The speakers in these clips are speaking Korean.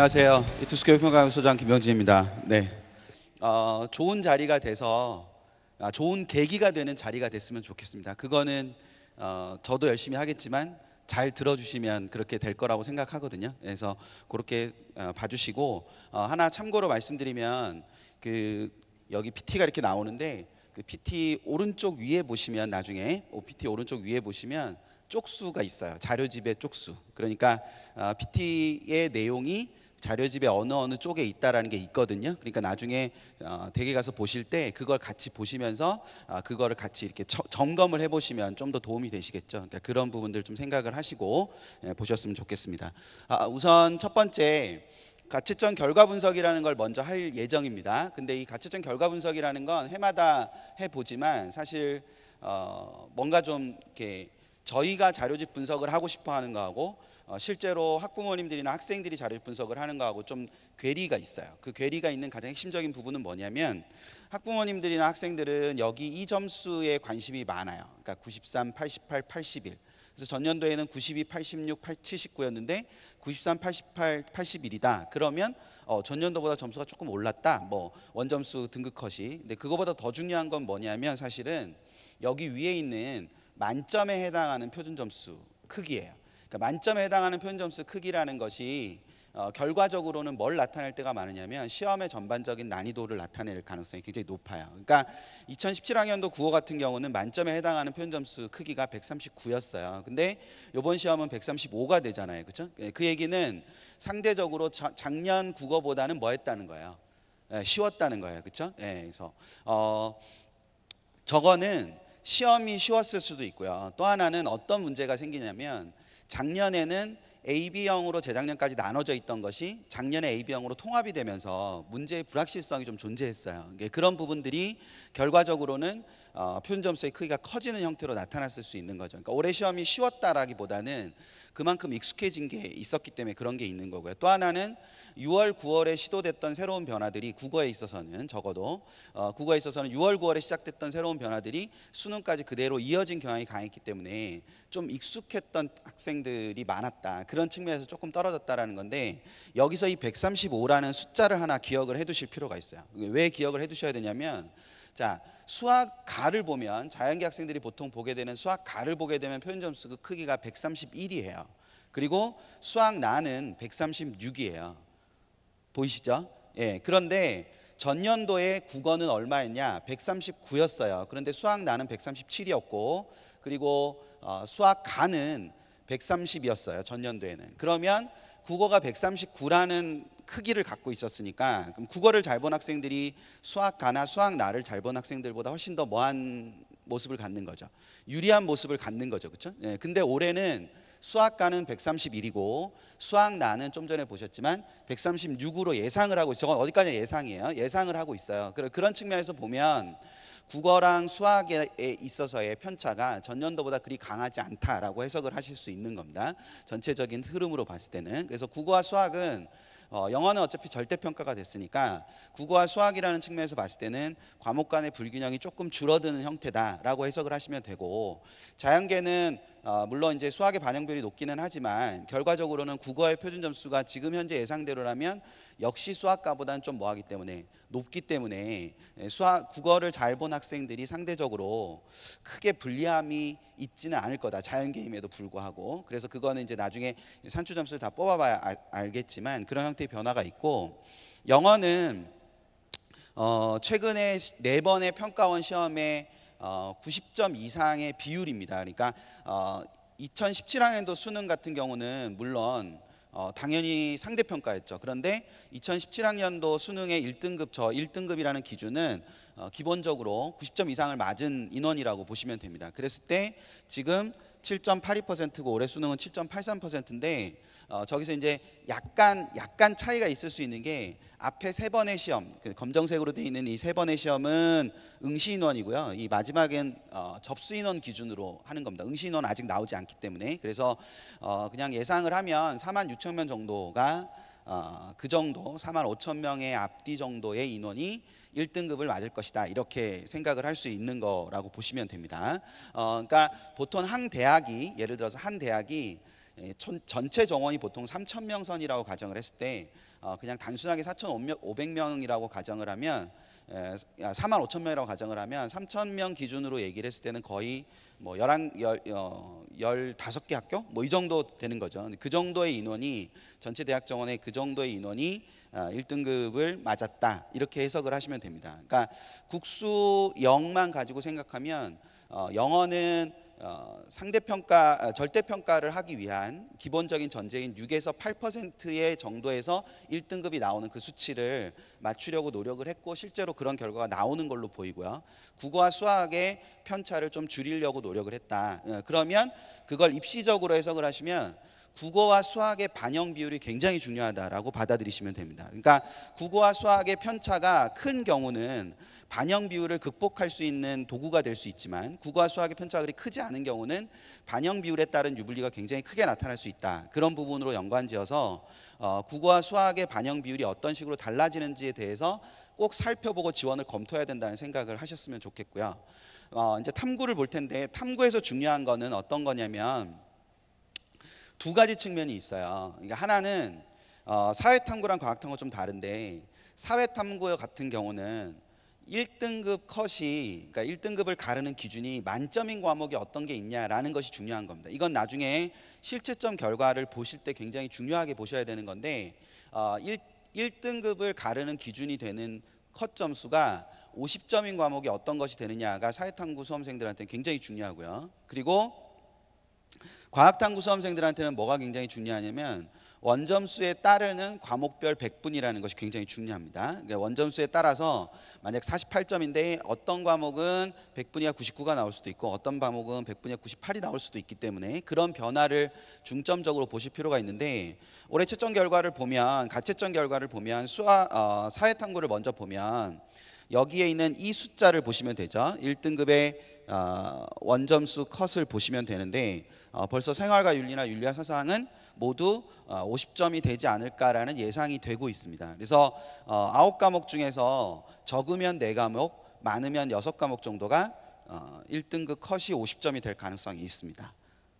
안녕하세요. 이투스교육평가소장 김병진입니다. 네, 좋은 자리가 돼서 좋은 계기가 되는 자리가 됐으면 좋겠습니다. 그거는 저도 열심히 하겠지만 잘 들어주시면 그렇게 될 거라고 생각하거든요. 그래서 그렇게 봐주시고, 하나 참고로 말씀드리면 여기 PT가 이렇게 나오는데 그 PT 오른쪽 위에 보시면 나중에 PT 오른쪽 위에 보시면 쪽수가 있어요. 자료집의 쪽수. 그러니까 PT의 내용이 자료집의 어느 쪽에 있다라는 게 있거든요. 그러니까 나중에 댁에 가서 보실 때 그걸 같이 보시면서 그거를 같이 이렇게 점검을 해보시면 좀 더 도움이 되시겠죠. 그러니까 그런 부분들 좀 생각을 하시고 보셨으면 좋겠습니다. 우선 첫 번째, 가채점 결과 분석이라는 걸 먼저 할 예정입니다. 근데 이 가채점 결과 분석이라는 건 해마다 해보지만 사실 뭔가 좀 이렇게 저희가 자료집 분석을 하고 싶어 하는 거하고 실제로 학부모님들이나 학생들이 자료집 분석을 하는 거하고 좀 괴리가 있어요. 그 괴리가 있는 가장 핵심적인 부분은 뭐냐면, 학부모님들이나 학생들은 여기 이 점수에 관심이 많아요. 그러니까 93, 88, 81. 그래서 전년도에는 92, 86, 79였는데 93, 88, 81이다. 그러면 전년도보다 점수가 조금 올랐다. 뭐 원점수 등급 컷이. 근데 그거보다 더 중요한 건 뭐냐면 사실은 여기 위에 있는 만점에 해당하는 표준 점수 크기예요. 그러니까 만점에 해당하는 표준 점수 크기라는 것이 결과적으로는 뭘 나타낼 때가 많으냐면 시험의 전반적인 난이도를 나타낼 가능성이 굉장히 높아요. 그러니까 2017학년도 국어 같은 경우는 만점에 해당하는 표준 점수 크기가 139였어요. 근데 이번 시험은 135가 되잖아요. 그렇죠? 그 얘기는 상대적으로 작년 국어보다는 뭐 했다는 거예요? 쉬웠다는 거예요. 그렇죠? 그래서 저거는 시험이 쉬웠을 수도 있고요. 또 하나는 어떤 문제가 생기냐면, 작년에는 AB형으로 재작년까지 나눠져 있던 것이 작년에 AB형으로 통합이 되면서 문제의 불확실성이 좀 존재했어요. 그런 부분들이 결과적으로는 표준 점수의 크기가 커지는 형태로 나타났을 수 있는 거죠. 그러니까 올해 시험이 쉬웠다라기보다는 그만큼 익숙해진 게 있었기 때문에 그런 게 있는 거고요. 또 하나는 6월, 9월에 시도됐던 새로운 변화들이 국어에 있어서는 적어도 국어에 있어서는 6월, 9월에 시작됐던 새로운 변화들이 수능까지 그대로 이어진 경향이 강했기 때문에 좀 익숙했던 학생들이 많았다. 그런 측면에서 조금 떨어졌다라는 건데, 여기서 이 135라는 숫자를 하나 기억을 해두실 필요가 있어요. 왜 기억을 해두셔야 되냐면, 자, 수학 가를 보면 자연계 학생들이 보통 보게 되는 수학 가를 보게 되면 표준 점수 그 크기가 131이에요. 그리고 수학 나는 136이에요. 보이시죠? 예. 그런데 전년도에 국어는 얼마였냐? 139였어요. 그런데 수학 나는 137이었고, 그리고 수학 가는 130이었어요. 전년도에는. 그러면 국어가 139라는 크기를 갖고 있었으니까, 그럼 국어를 잘 본 학생들이 수학 가나 수학 나를 잘 본 학생들보다 훨씬 더 뭐한 모습을 갖는 거죠. 유리한 모습을 갖는 거죠. 그렇죠? 예. 근데 올해는 수학가는 131이고 수학 나는 좀 전에 보셨지만 136으로 예상을 하고 있어요. 어디까지 예상이에요? 예상을 하고 있어요. 그런 측면에서 보면 국어랑 수학에 있어서의 편차가 전년도보다 그리 강하지 않다라고 해석을 하실 수 있는 겁니다. 전체적인 흐름으로 봤을 때는. 그래서 국어와 수학은 영어는 어차피 절대평가가 됐으니까 국어와 수학이라는 측면에서 봤을 때는 과목 간의 불균형이 조금 줄어드는 형태다라고 해석을 하시면 되고, 자연계는 물론 이제 수학의 반영비율이 높기는 하지만 결과적으로는 국어의 표준 점수가 지금 현재 예상대로라면 역시 수학과보다는 좀 뭐하기 때문에 높기 때문에 국어를 잘 본 학생들이 상대적으로 크게 불리함이 있지는 않을 거다. 자연계임에도 불구하고. 그래서 그거는 이제 나중에 산출 점수를 다 뽑아봐야 알겠지만 그런 형태의 변화가 있고, 영어는 최근에 4번의 평가원 시험에 90점 이상의 비율입니다. 그러니까 2017학년도 수능 같은 경우는 물론 당연히 상대평가였죠. 그런데 2017학년도 수능의 1등급, 저 1등급이라는 기준은 기본적으로 90점 이상을 맞은 인원이라고 보시면 됩니다. 그랬을 때 지금 7.82%고 올해 수능은 7.83%인데 저기서 이제 약간 차이가 있을 수 있는 게, 앞에 3번의 시험, 검정색으로 되어 있는 이 3번의 시험은 응시 인원이고요. 이 마지막엔 접수 인원 기준으로 하는 겁니다. 응시 인원 아직 나오지 않기 때문에. 그래서 그냥 예상을 하면 46,000명 정도가 그 정도 45,000명의 앞뒤 정도의 인원이 1등급을 맞을 것이다, 이렇게 생각을 할 수 있는 거라고 보시면 됩니다. 그러니까 보통 한 대학이, 예를 들어서 한 대학이 전체 정원이 보통 3,000명 선이라고 가정을 했을 때 그냥 단순하게 4,500명이라고 가정을 하면 45,000명이라고 가정을 하면 3,000명 기준으로 얘기를 했을 때는 거의 뭐 15개 학교 뭐 이 정도 되는 거죠. 그 정도의 인원이 전체 대학 정원의 그 정도의 인원이 1등급을 맞았다 이렇게 해석을 하시면 됩니다. 그러니까 국수 0만 가지고 생각하면 영어는 상대평가, 절대평가를 하기 위한 기본적인 전제인 6에서 8%의 정도에서 1등급이 나오는 그 수치를 맞추려고 노력을 했고 실제로 그런 결과가 나오는 걸로 보이고요. 국어와 수학의 편차를 좀 줄이려고 노력을 했다. 그러면 그걸 입시적으로 해석을 하시면 국어와 수학의 반영 비율이 굉장히 중요하다라고 받아들이시면 됩니다. 그러니까 국어와 수학의 편차가 큰 경우는 반영 비율을 극복할 수 있는 도구가 될 수 있지만 국어와 수학의 편차가 그리 크지 않은 경우는 반영 비율에 따른 유불리가 굉장히 크게 나타날 수 있다. 그런 부분으로 연관지어서 국어와 수학의 반영 비율이 어떤 식으로 달라지는지에 대해서 꼭 살펴보고 지원을 검토해야 된다는 생각을 하셨으면 좋겠고요. 이제 탐구를 볼 텐데 탐구에서 중요한 거는 어떤 거냐면 두 가지 측면이 있어요. 그러니까 하나는 사회탐구랑 과학탐구 좀 다른데 사회탐구 같은 경우는 1등급 컷이 그러니까 1등급을 가르는 기준이 만점인 과목이 어떤 게 있냐라는 것이 중요한 겁니다. 이건 나중에 실채점 결과를 보실 때 굉장히 중요하게 보셔야 되는 건데 1등급을 가르는 기준이 되는 컷 점수가 50점인 과목이 어떤 것이 되느냐가 사회탐구 수험생들한테 굉장히 중요하고요. 그리고 과학탐구 수험생들한테는 뭐가 굉장히 중요하냐면 원점수에 따르는 과목별 백분이라는 것이 굉장히 중요합니다. 그러니까 원점수에 따라서 만약 48점인데 어떤 과목은 백분위가 99가 나올 수도 있고 어떤 과목은 백분위가 98이 나올 수도 있기 때문에 그런 변화를 중점적으로 보실 필요가 있는데 올해 채점 결과를 보면 가채점 결과를 보면 사회탐구를 먼저 보면 여기에 있는 이 숫자를 보시면 되죠. 1등급의 원점수 컷을 보시면 되는데 벌써 생활과 윤리나 윤리와 사상은 모두 50점이 되지 않을까라는 예상이 되고 있습니다. 그래서 9과목 중에서 적으면 4과목, 많으면 6과목 정도가 1등급 컷이 50점이 될 가능성이 있습니다.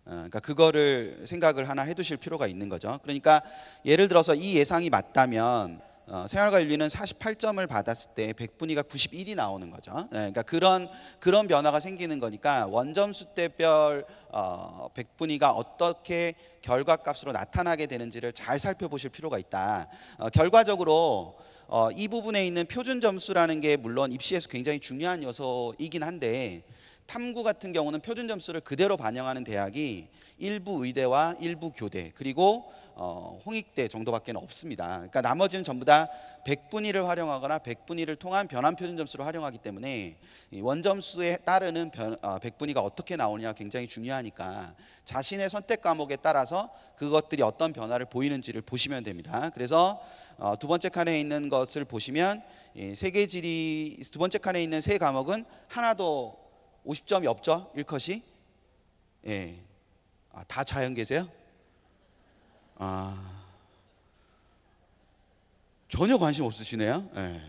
그러니까 그거를 생각을 하나 해두실 필요가 있는 거죠. 그러니까 예를 들어서 이 예상이 맞다면 생활과 윤리는 48점을 받았을 때 백분위가 91이 나오는 거죠. 그러니까 그런 변화가 생기는 거니까 원점수 대별 백분위가 어떻게 결과값으로 나타나게 되는지를 잘 살펴보실 필요가 있다. 결과적으로 이 부분에 있는 표준 점수라는 게 물론 입시에서 굉장히 중요한 요소이긴 한데 탐구 같은 경우는 표준 점수를 그대로 반영하는 대학이 일부 의대와 일부 교대 그리고 홍익대 정도밖에 없습니다. 그러니까 나머지는 전부 다 백분위를 활용하거나 백분위를 통한 변환 표준 점수를 활용하기 때문에 원점수에 따르는 백분위가 어떻게 나오느냐가 굉장히 중요하니까 자신의 선택 과목에 따라서 그것들이 어떤 변화를 보이는지를 보시면 됩니다. 그래서 두 번째 칸에 있는 것을 보시면 세계지리 두 번째 칸에 있는 세 과목은 하나도 50점이 없죠. 1컷이. 예. 다 자연계세요? 전혀 관심 없으시네요. 예.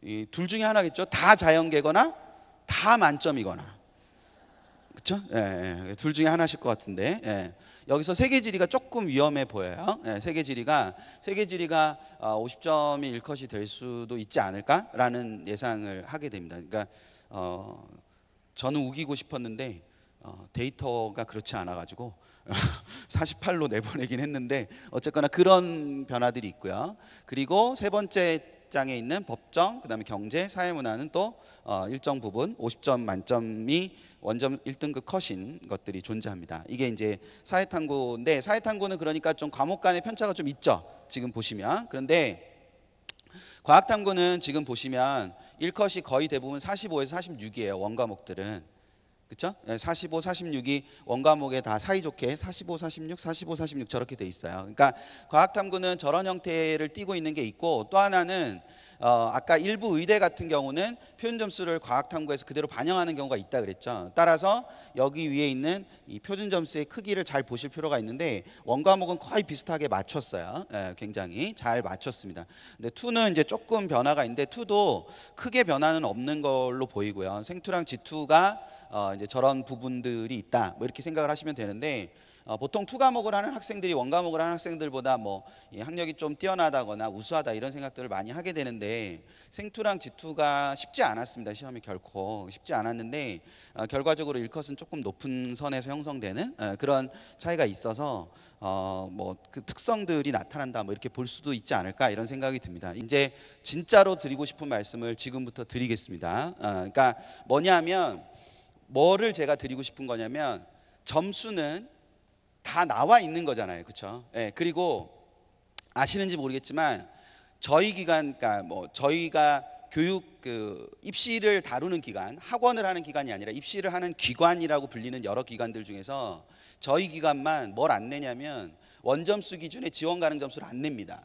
이 둘 중에 하나겠죠. 다 자연계거나 다 만점이거나. 그렇죠? 예, 예. 둘 중에 하나실 것 같은데. 예. 여기서 세계지리가 조금 위험해 보여요. 예, 세계지리가 50점이 1컷이 될 수도 있지 않을까라는 예상을 하게 됩니다. 그러니까 저는 우기고 싶었는데 데이터가 그렇지 않아가지고 48로 내보내긴 했는데 어쨌거나 그런 변화들이 있고요. 그리고 세 번째 장에 있는 법정, 그다음에 경제, 사회문화는 또 일정 부분 50점 만점이 원점 1등급 컷인 것들이 존재합니다. 이게 이제 사회탐구인데 사회탐구는 그러니까 좀 과목 간의 편차가 좀 있죠. 지금 보시면. 그런데 과학탐구는 지금 보시면 1컷이 거의 대부분 45에서 46이에요. 원과목들은. 그렇죠? 45, 46이 원과목에 다 사이좋게 45, 46, 45, 46 저렇게 돼 있어요. 그러니까 과학탐구는 저런 형태를 띠고 있는 게 있고 또 하나는 아까 일부 의대 같은 경우는 표준 점수를 과학탐구에서 그대로 반영하는 경우가 있다 그랬죠. 따라서 여기 위에 있는 이 표준 점수의 크기를 잘 보실 필요가 있는데 원과목은 거의 비슷하게 맞췄어요. 굉장히 잘 맞췄습니다. 근데 2는 이제 조금 변화가 있는데 2도 크게 변화는 없는 걸로 보이고요. 생투랑 G2가 이제 저런 부분들이 있다. 뭐 이렇게 생각을 하시면 되는데 보통 투 과목을 하는 학생들이 원 과목을 하는 학생들보다 뭐 학력이 좀 뛰어나다거나 우수하다 이런 생각들을 많이 하게 되는데, 생투랑 지투가 쉽지 않았습니다. 시험이 결코 쉽지 않았는데 결과적으로 1컷은 조금 높은 선에서 형성되는 그런 차이가 있어서 뭐 그 특성들이 나타난다 뭐 이렇게 볼 수도 있지 않을까 이런 생각이 듭니다. 이제 진짜로 드리고 싶은 말씀을 지금부터 드리겠습니다. 그러니까 뭐냐면, 뭐를 제가 드리고 싶은 거냐면, 점수는 다 나와 있는 거잖아요, 그렇죠? 예, 그리고 아시는지 모르겠지만 저희 기관, 그러니까 뭐 저희가 교육 입시를 다루는 기관, 학원을 하는 기관이 아니라 입시를 하는 기관이라고 불리는 여러 기관들 중에서 저희 기관만 뭘 안 내냐면 원점수 기준의 지원 가능 점수를 안 냅니다.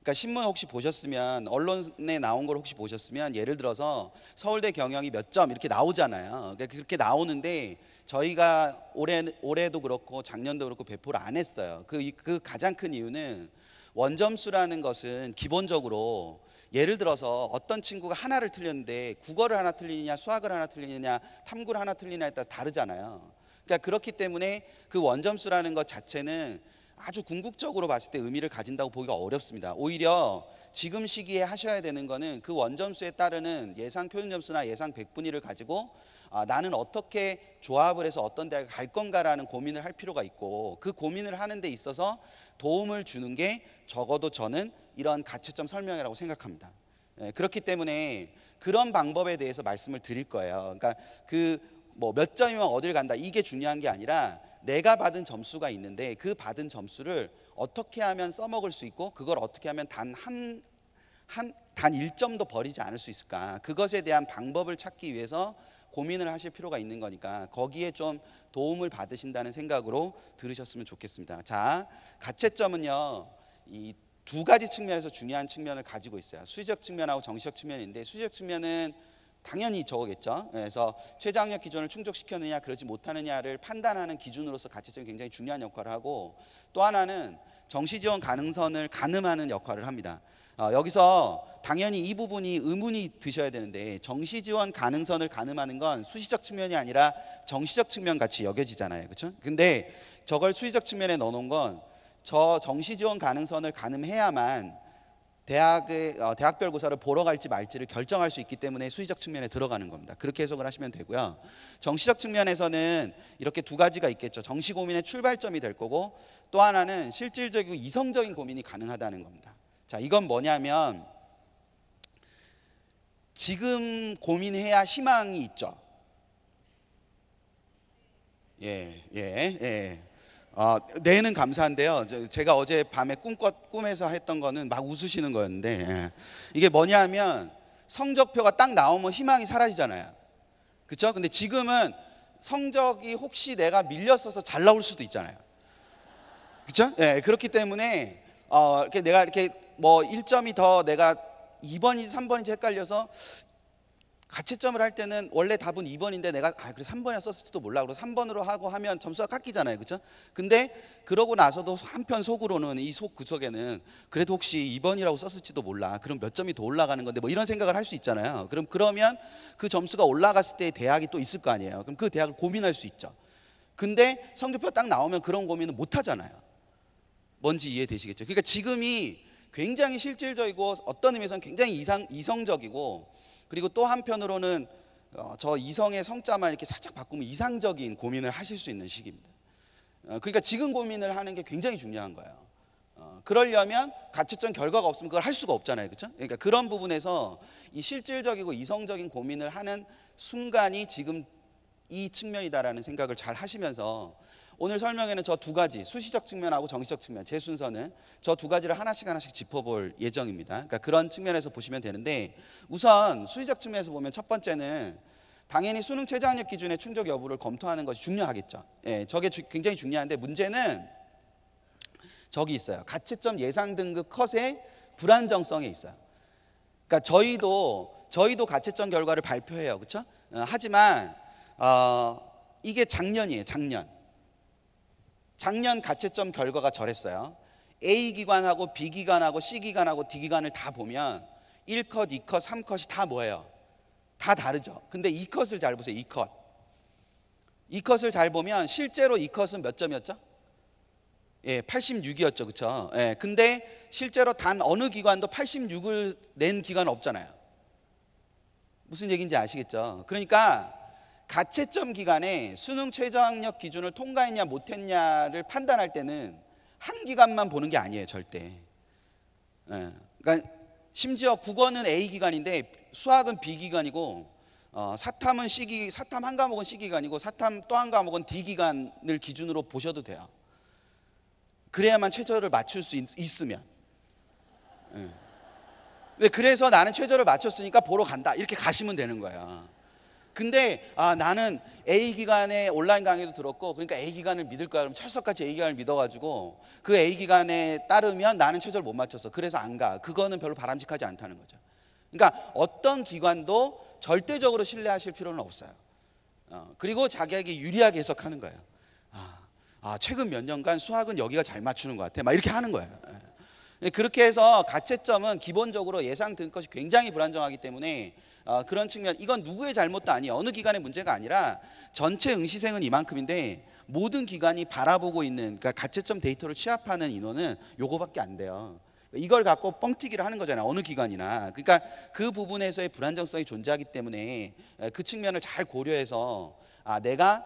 그러니까 신문 혹시 보셨으면, 언론에 나온 걸 혹시 보셨으면, 예를 들어서 서울대 경영이 몇 점 이렇게 나오잖아요. 그러니까 그렇게 나오는데 저희가 올해도 그렇고 작년도 그렇고 배포를 안 했어요. 그 가장 큰 이유는, 원점수라는 것은 기본적으로 예를 들어서 어떤 친구가 하나를 틀렸는데 국어를 하나 틀리느냐, 수학을 하나 틀리느냐, 탐구를 하나 틀리느냐에 따라 다르잖아요. 그러니까 그렇기 때문에 그 원점수라는 것 자체는 아주 궁극적으로 봤을 때 의미를 가진다고 보기가 어렵습니다. 오히려 지금 시기에 하셔야 되는 거는 그 원점수에 따르는 예상 표준점수나 예상 백분위를 가지고 나는 어떻게 조합을 해서 어떤 대학을 갈 건가라는 고민을 할 필요가 있고, 그 고민을 하는 데 있어서 도움을 주는 게 적어도 저는 이런 가채점 설명이라고 생각합니다. 그렇기 때문에 그런 방법에 대해서 말씀을 드릴 거예요. 그러니까 뭐 몇 점이면 어딜 간다 이게 중요한 게 아니라, 내가 받은 점수가 있는데 그 받은 점수를 어떻게 하면 써먹을 수 있고, 그걸 어떻게 하면 단 1점도 버리지 않을 수 있을까, 그것에 대한 방법을 찾기 위해서 고민을 하실 필요가 있는 거니까 거기에 좀 도움을 받으신다는 생각으로 들으셨으면 좋겠습니다. 자, 가채점은요, 이 두 가지 측면에서 중요한 측면을 가지고 있어요. 수시적 측면하고 정시적 측면인데, 수시적 측면은 당연히 저거겠죠. 그래서 최저학력 기준을 충족시켰느냐 그러지 못하느냐를 판단하는 기준으로서 가채점이 굉장히 중요한 역할을 하고, 또 하나는 정시지원 가능선을 가늠하는 역할을 합니다. 여기서 당연히 이 부분이 의문이 드셔야 되는데, 정시지원 가능선을 가늠하는 건 수시적 측면이 아니라 정시적 측면 같이 여겨지잖아요, 그렇죠? 근데 저걸 수시적 측면에 넣어놓은 건, 저 정시지원 가능선을 가늠해야만 대학별 고사를 보러 갈지 말지를 결정할 수 있기 때문에 수시적 측면에 들어가는 겁니다. 그렇게 해석을 하시면 되고요. 정시적 측면에서는 이렇게 두 가지가 있겠죠. 정시 고민의 출발점이 될 거고, 또 하나는 실질적이고 이성적인 고민이 가능하다는 겁니다. 자, 이건 뭐냐면, 지금 고민해야 희망이 있죠. 네는 감사한데요. 제가 어제 밤에 꿈에서 했던 거는 막 웃으시는 거였는데, 이게 뭐냐면, 성적표가 딱 나오면 희망이 사라지잖아요, 그렇죠? 근데 지금은 성적이 혹시 내가 밀렸어서 잘 나올 수도 있잖아요, 그렇죠? 그렇기 때문에 이렇게 내가 이렇게 뭐 1점이 더 내가 2번인지 3번인지 헷갈려서, 가채점을 할 때는 원래 답은 2번인데 내가 그래 3번이나 썼을지도 몰라, 그래서 3번으로 하고 하면 점수가 깎이잖아요, 그렇죠? 근데 그러고 나서도 한편 속으로는, 이 속 구석에는 그래도 혹시 2번이라고 썼을지도 몰라, 그럼 몇 점이 더 올라가는 건데 뭐 이런 생각을 할 수 있잖아요. 그러면 그 점수가 올라갔을 때 대학이 또 있을 거 아니에요. 그럼 그 대학을 고민할 수 있죠. 근데 성적표 딱 나오면 그런 고민은 못 하잖아요. 뭔지 이해되시겠죠? 그러니까 지금이 굉장히 실질적이고 어떤 의미에서는 굉장히 이성적이고, 그리고 또 한편으로는 저 이성의 성자만 이렇게 살짝 바꾸면 이상적인 고민을 하실 수 있는 시기입니다. 그러니까 지금 고민을 하는 게 굉장히 중요한 거예요. 그러려면 가채점 결과가 없으면 그걸 할 수가 없잖아요, 그렇죠? 그러니까 그런 부분에서 이 실질적이고 이성적인 고민을 하는 순간이 지금 이 측면이다라는 생각을 잘 하시면서, 오늘 설명에는 저 두 가지, 수시적 측면하고 정시적 측면, 제 순서는 저 두 가지를 하나씩 짚어볼 예정입니다. 그러니까 그런 측면에서 보시면 되는데, 우선 수시적 측면에서 보면 첫 번째는 당연히 수능 최저학력 기준의 충족 여부를 검토하는 것이 중요하겠죠. 저게 굉장히 중요한데, 문제는 저기 있어요. 가채점 예상 등급 컷의 불안정성에 있어요. 그러니까 저희도 가채점 결과를 발표해요, 그렇죠? 하지만 이게 작년이에요, 작년 가채점 결과가 저랬어요. A 기관하고 B 기관하고 C 기관하고 D 기관을 다 보면 1컷, 2컷, 3컷이 다 뭐예요? 다 다르죠. 근데 2컷을 잘 보세요. 이 컷을 잘 보면 실제로 이 컷은 몇 점이었죠? 예, 86이었죠. 그렇죠? 예, 근데 실제로 단 어느 기관도 86을 낸 기관 없잖아요. 무슨 얘기인지 아시겠죠? 그러니까 가채점 기간에 수능 최저학력 기준을 통과했냐 못했냐를 판단할 때는 한 기간만 보는 게 아니에요, 절대. 예, 그러니까 심지어 국어는 A 기간인데 수학은 B 기간이고, 사탐은 사탐 한 과목은 C 기간이고 사탐 또 한 과목은 D 기간을 기준으로 보셔도 돼요. 그래야만 최저를 맞출 수 있으면. 예. 근데 그래서 나는 최저를 맞췄으니까 보러 간다, 이렇게 가시면 되는 거야. 근데 나는 A 기간에 온라인 강의도 들었고, 그러니까 A 기간을 믿을 거야. 그럼 철석같이 A 기간을 믿어가지고 그 A 기간에 따르면 나는 최저를 못 맞췄어, 그래서 안 가. 그거는 별로 바람직하지 않다는 거죠. 그러니까 어떤 기관도 절대적으로 신뢰하실 필요는 없어요. 그리고 자기에게 유리하게 해석하는 거예요. 최근 몇 년간 수학은 여기가 잘 맞추는 것 같아, 막 이렇게 하는 거예요. 그렇게 해서 가채점은 기본적으로 예상된 것이 굉장히 불안정하기 때문에 그런 측면, 이건 누구의 잘못도 아니에요. 어느 기관의 문제가 아니라 전체 응시생은 이만큼인데 모든 기관이 바라보고 있는, 그러니까 가채점 데이터를 취합하는 인원은 요거밖에 안 돼요. 이걸 갖고 뻥튀기를 하는 거잖아요, 어느 기관이나. 그러니까 그 부분에서의 불안정성이 존재하기 때문에 그 측면을 잘 고려해서 내가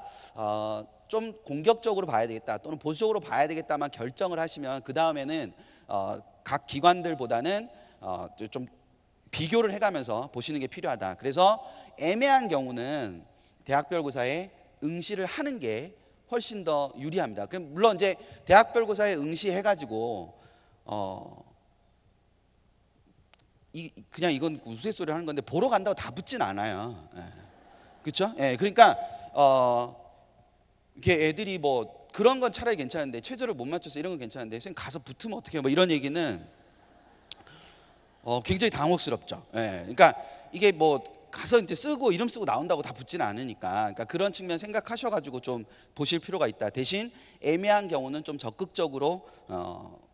좀 공격적으로 봐야 되겠다 또는 보수적으로 봐야 되겠다만 결정을 하시면, 그 다음에는 각 기관들보다는 좀 비교를 해가면서 보시는 게 필요하다. 그래서 애매한 경우는 대학별고사에 응시를 하는 게 훨씬 더 유리합니다. 물론 이제 대학별고사에 응시해가지고 그냥 이건 우스갯소리 하는 건데 보러 간다고 다 붙진 않아요. 그렇죠? 그러니까 이렇게 애들이 뭐 그런 건 차라리 괜찮은데 최저를 못 맞춰서 이런 건 괜찮은데 선생님 가서 붙으면 어떡해요, 뭐 이런 얘기는 굉장히 당혹스럽죠. 그러니까 이게 뭐 가서 이제 쓰고 이름 쓰고 나온다고 다 붙지는 않으니까, 그러니까 그런 측면 생각하셔가지고 좀 보실 필요가 있다. 대신 애매한 경우는 좀 적극적으로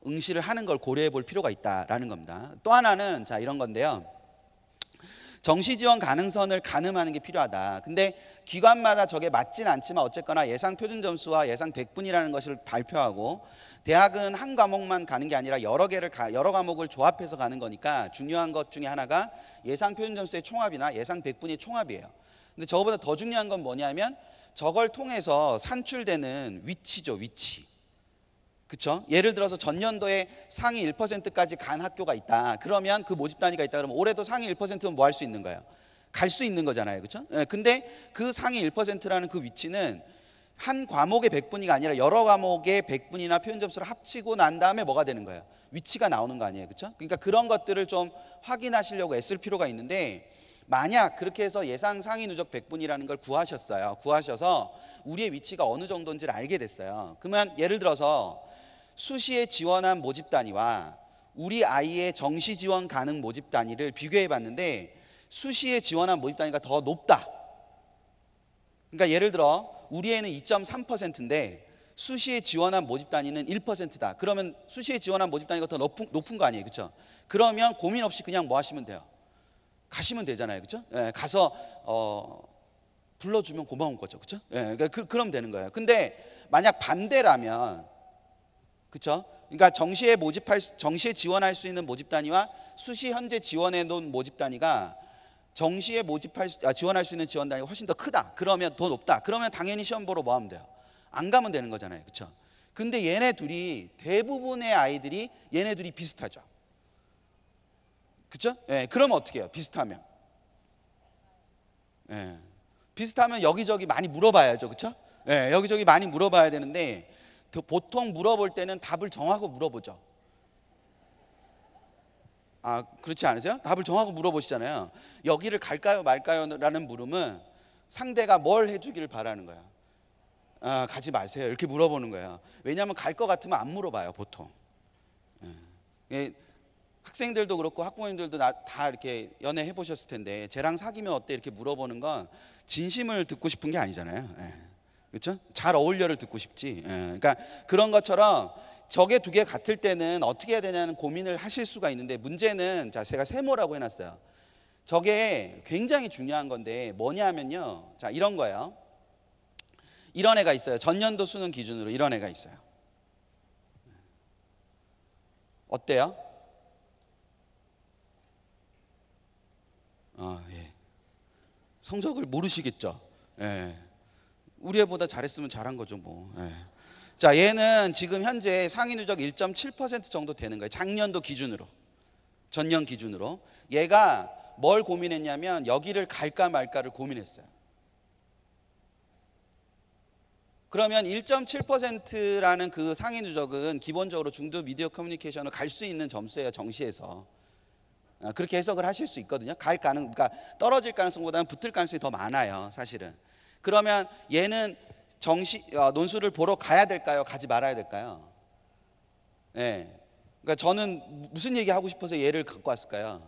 응시를 하는 걸 고려해 볼 필요가 있다라는 겁니다. 또 하나는 자 이런 건데요. 정시 지원 가능성을 가늠하는 게 필요하다. 근데 기관마다 저게 맞진 않지만 어쨌거나 예상 표준 점수와 예상 100분이라는 것을 발표하고, 대학은 한 과목만 가는 게 아니라 여러 과목을 조합해서 가는 거니까 중요한 것 중에 하나가 예상 표준 점수의 총합이나 예상 100분의 총합이에요. 근데 저거보다 더 중요한 건 뭐냐면 저걸 통해서 산출되는 위치죠, 위치. 그렇죠? 예를 들어서 전년도에 상위 1%까지 간 학교가 있다. 그러면 그 모집 단위가 있다. 그러면 올해도 상위 1%는 뭐 할 수 있는 거예요? 갈 수 있는 거잖아요. 그렇죠? 근데 그 상위 1%라는 그 위치는 한 과목의 100분위가 아니라 여러 과목의 100분이나 표현 점수를 합치고 난 다음에 뭐가 되는 거예요? 위치가 나오는 거 아니에요. 그렇죠? 그러니까 그런 것들을 좀 확인하시려고 애쓸 필요가 있는데, 만약 그렇게 해서 예상 상위 누적 100분이라는 걸 구하셨어요. 구하셔서 우리의 위치가 어느 정도인지를 알게 됐어요. 그러면 예를 들어서 수시에 지원한 모집 단위와 우리 아이의 정시 지원 가능 모집 단위를 비교해 봤는데 수시에 지원한 모집 단위가 더 높다. 그러니까 예를 들어 우리 애는 2.3%인데 수시에 지원한 모집 단위는 1%다. 그러면 수시에 지원한 모집 단위가 더 높은 거 아니에요, 그렇죠? 그러면 고민 없이 그냥 뭐 하시면 돼요? 가시면 되잖아요, 그렇죠? 가서 불러주면 고마운 거죠, 그렇죠? 그러니까 그럼 되는 거예요. 근데 만약 반대라면, 그렇죠? 그러니까 정시에 지원할 수 있는 모집 단위와 수시 현재 지원해 놓은 모집 단위가 정시에 지원할 수 있는 지원 단위가 훨씬 더 크다. 그러면 더 높다. 그러면 당연히 시험 보러 뭐 하면 돼요? 안 가면 되는 거잖아요, 그렇죠? 근데 얘네 둘이, 대부분의 아이들이 얘네 둘이 비슷하죠, 그렇죠? 그러면 어떻게 해요? 비슷하면 비슷하면 여기저기 많이 물어봐야죠, 그렇죠? 여기저기 많이 물어봐야 되는데 보통 물어볼 때는 답을 정하고 물어보죠. 그렇지 않으세요? 답을 정하고 물어보시잖아요. 여기를 갈까요 말까요? 라는 물음은 상대가 뭘 해주기를 바라는 거예요. 가지 마세요, 이렇게 물어보는 거예요. 왜냐하면 갈 것 같으면 안 물어봐요, 보통. 학생들도 그렇고 학부모님들도 다 이렇게 연애해 보셨을 텐데 쟤랑 사귀면 어때? 이렇게 물어보는 건 진심을 듣고 싶은 게 아니잖아요. 그렇죠? 잘 어울려를 듣고 싶지. 그러니까 그런 것처럼 저게 두 개 같을 때는 어떻게 해야 되냐는 고민을 하실 수가 있는데, 문제는 자 제가 세모라고 해놨어요. 저게 굉장히 중요한 건데 뭐냐면요, 자 이런 거예요. 이런 애가 있어요. 전년도 수능 기준으로 이런 애가 있어요. 어때요? 예. 성적을 모르시겠죠? 예. 우리 애보다 잘했으면 잘한 거죠, 뭐. 예. 자, 얘는 지금 현재 상위 누적 1.7% 정도 되는 거예요. 작년도 기준으로. 전년 기준으로. 얘가 뭘 고민했냐면 여기를 갈까 말까를 고민했어요. 그러면 1.7%라는 그 상위 누적은 기본적으로 중도 미디어 커뮤니케이션을 갈 수 있는 점수예요, 정시에서. 그렇게 해석을 하실 수 있거든요. 그러니까 떨어질 가능성보다는 붙을 가능성이 더 많아요, 사실은. 그러면 얘는 논술을 보러 가야 될까요? 가지 말아야 될까요? 예. 그러니까 저는 무슨 얘기 하고 싶어서 얘를 갖고 왔을까요?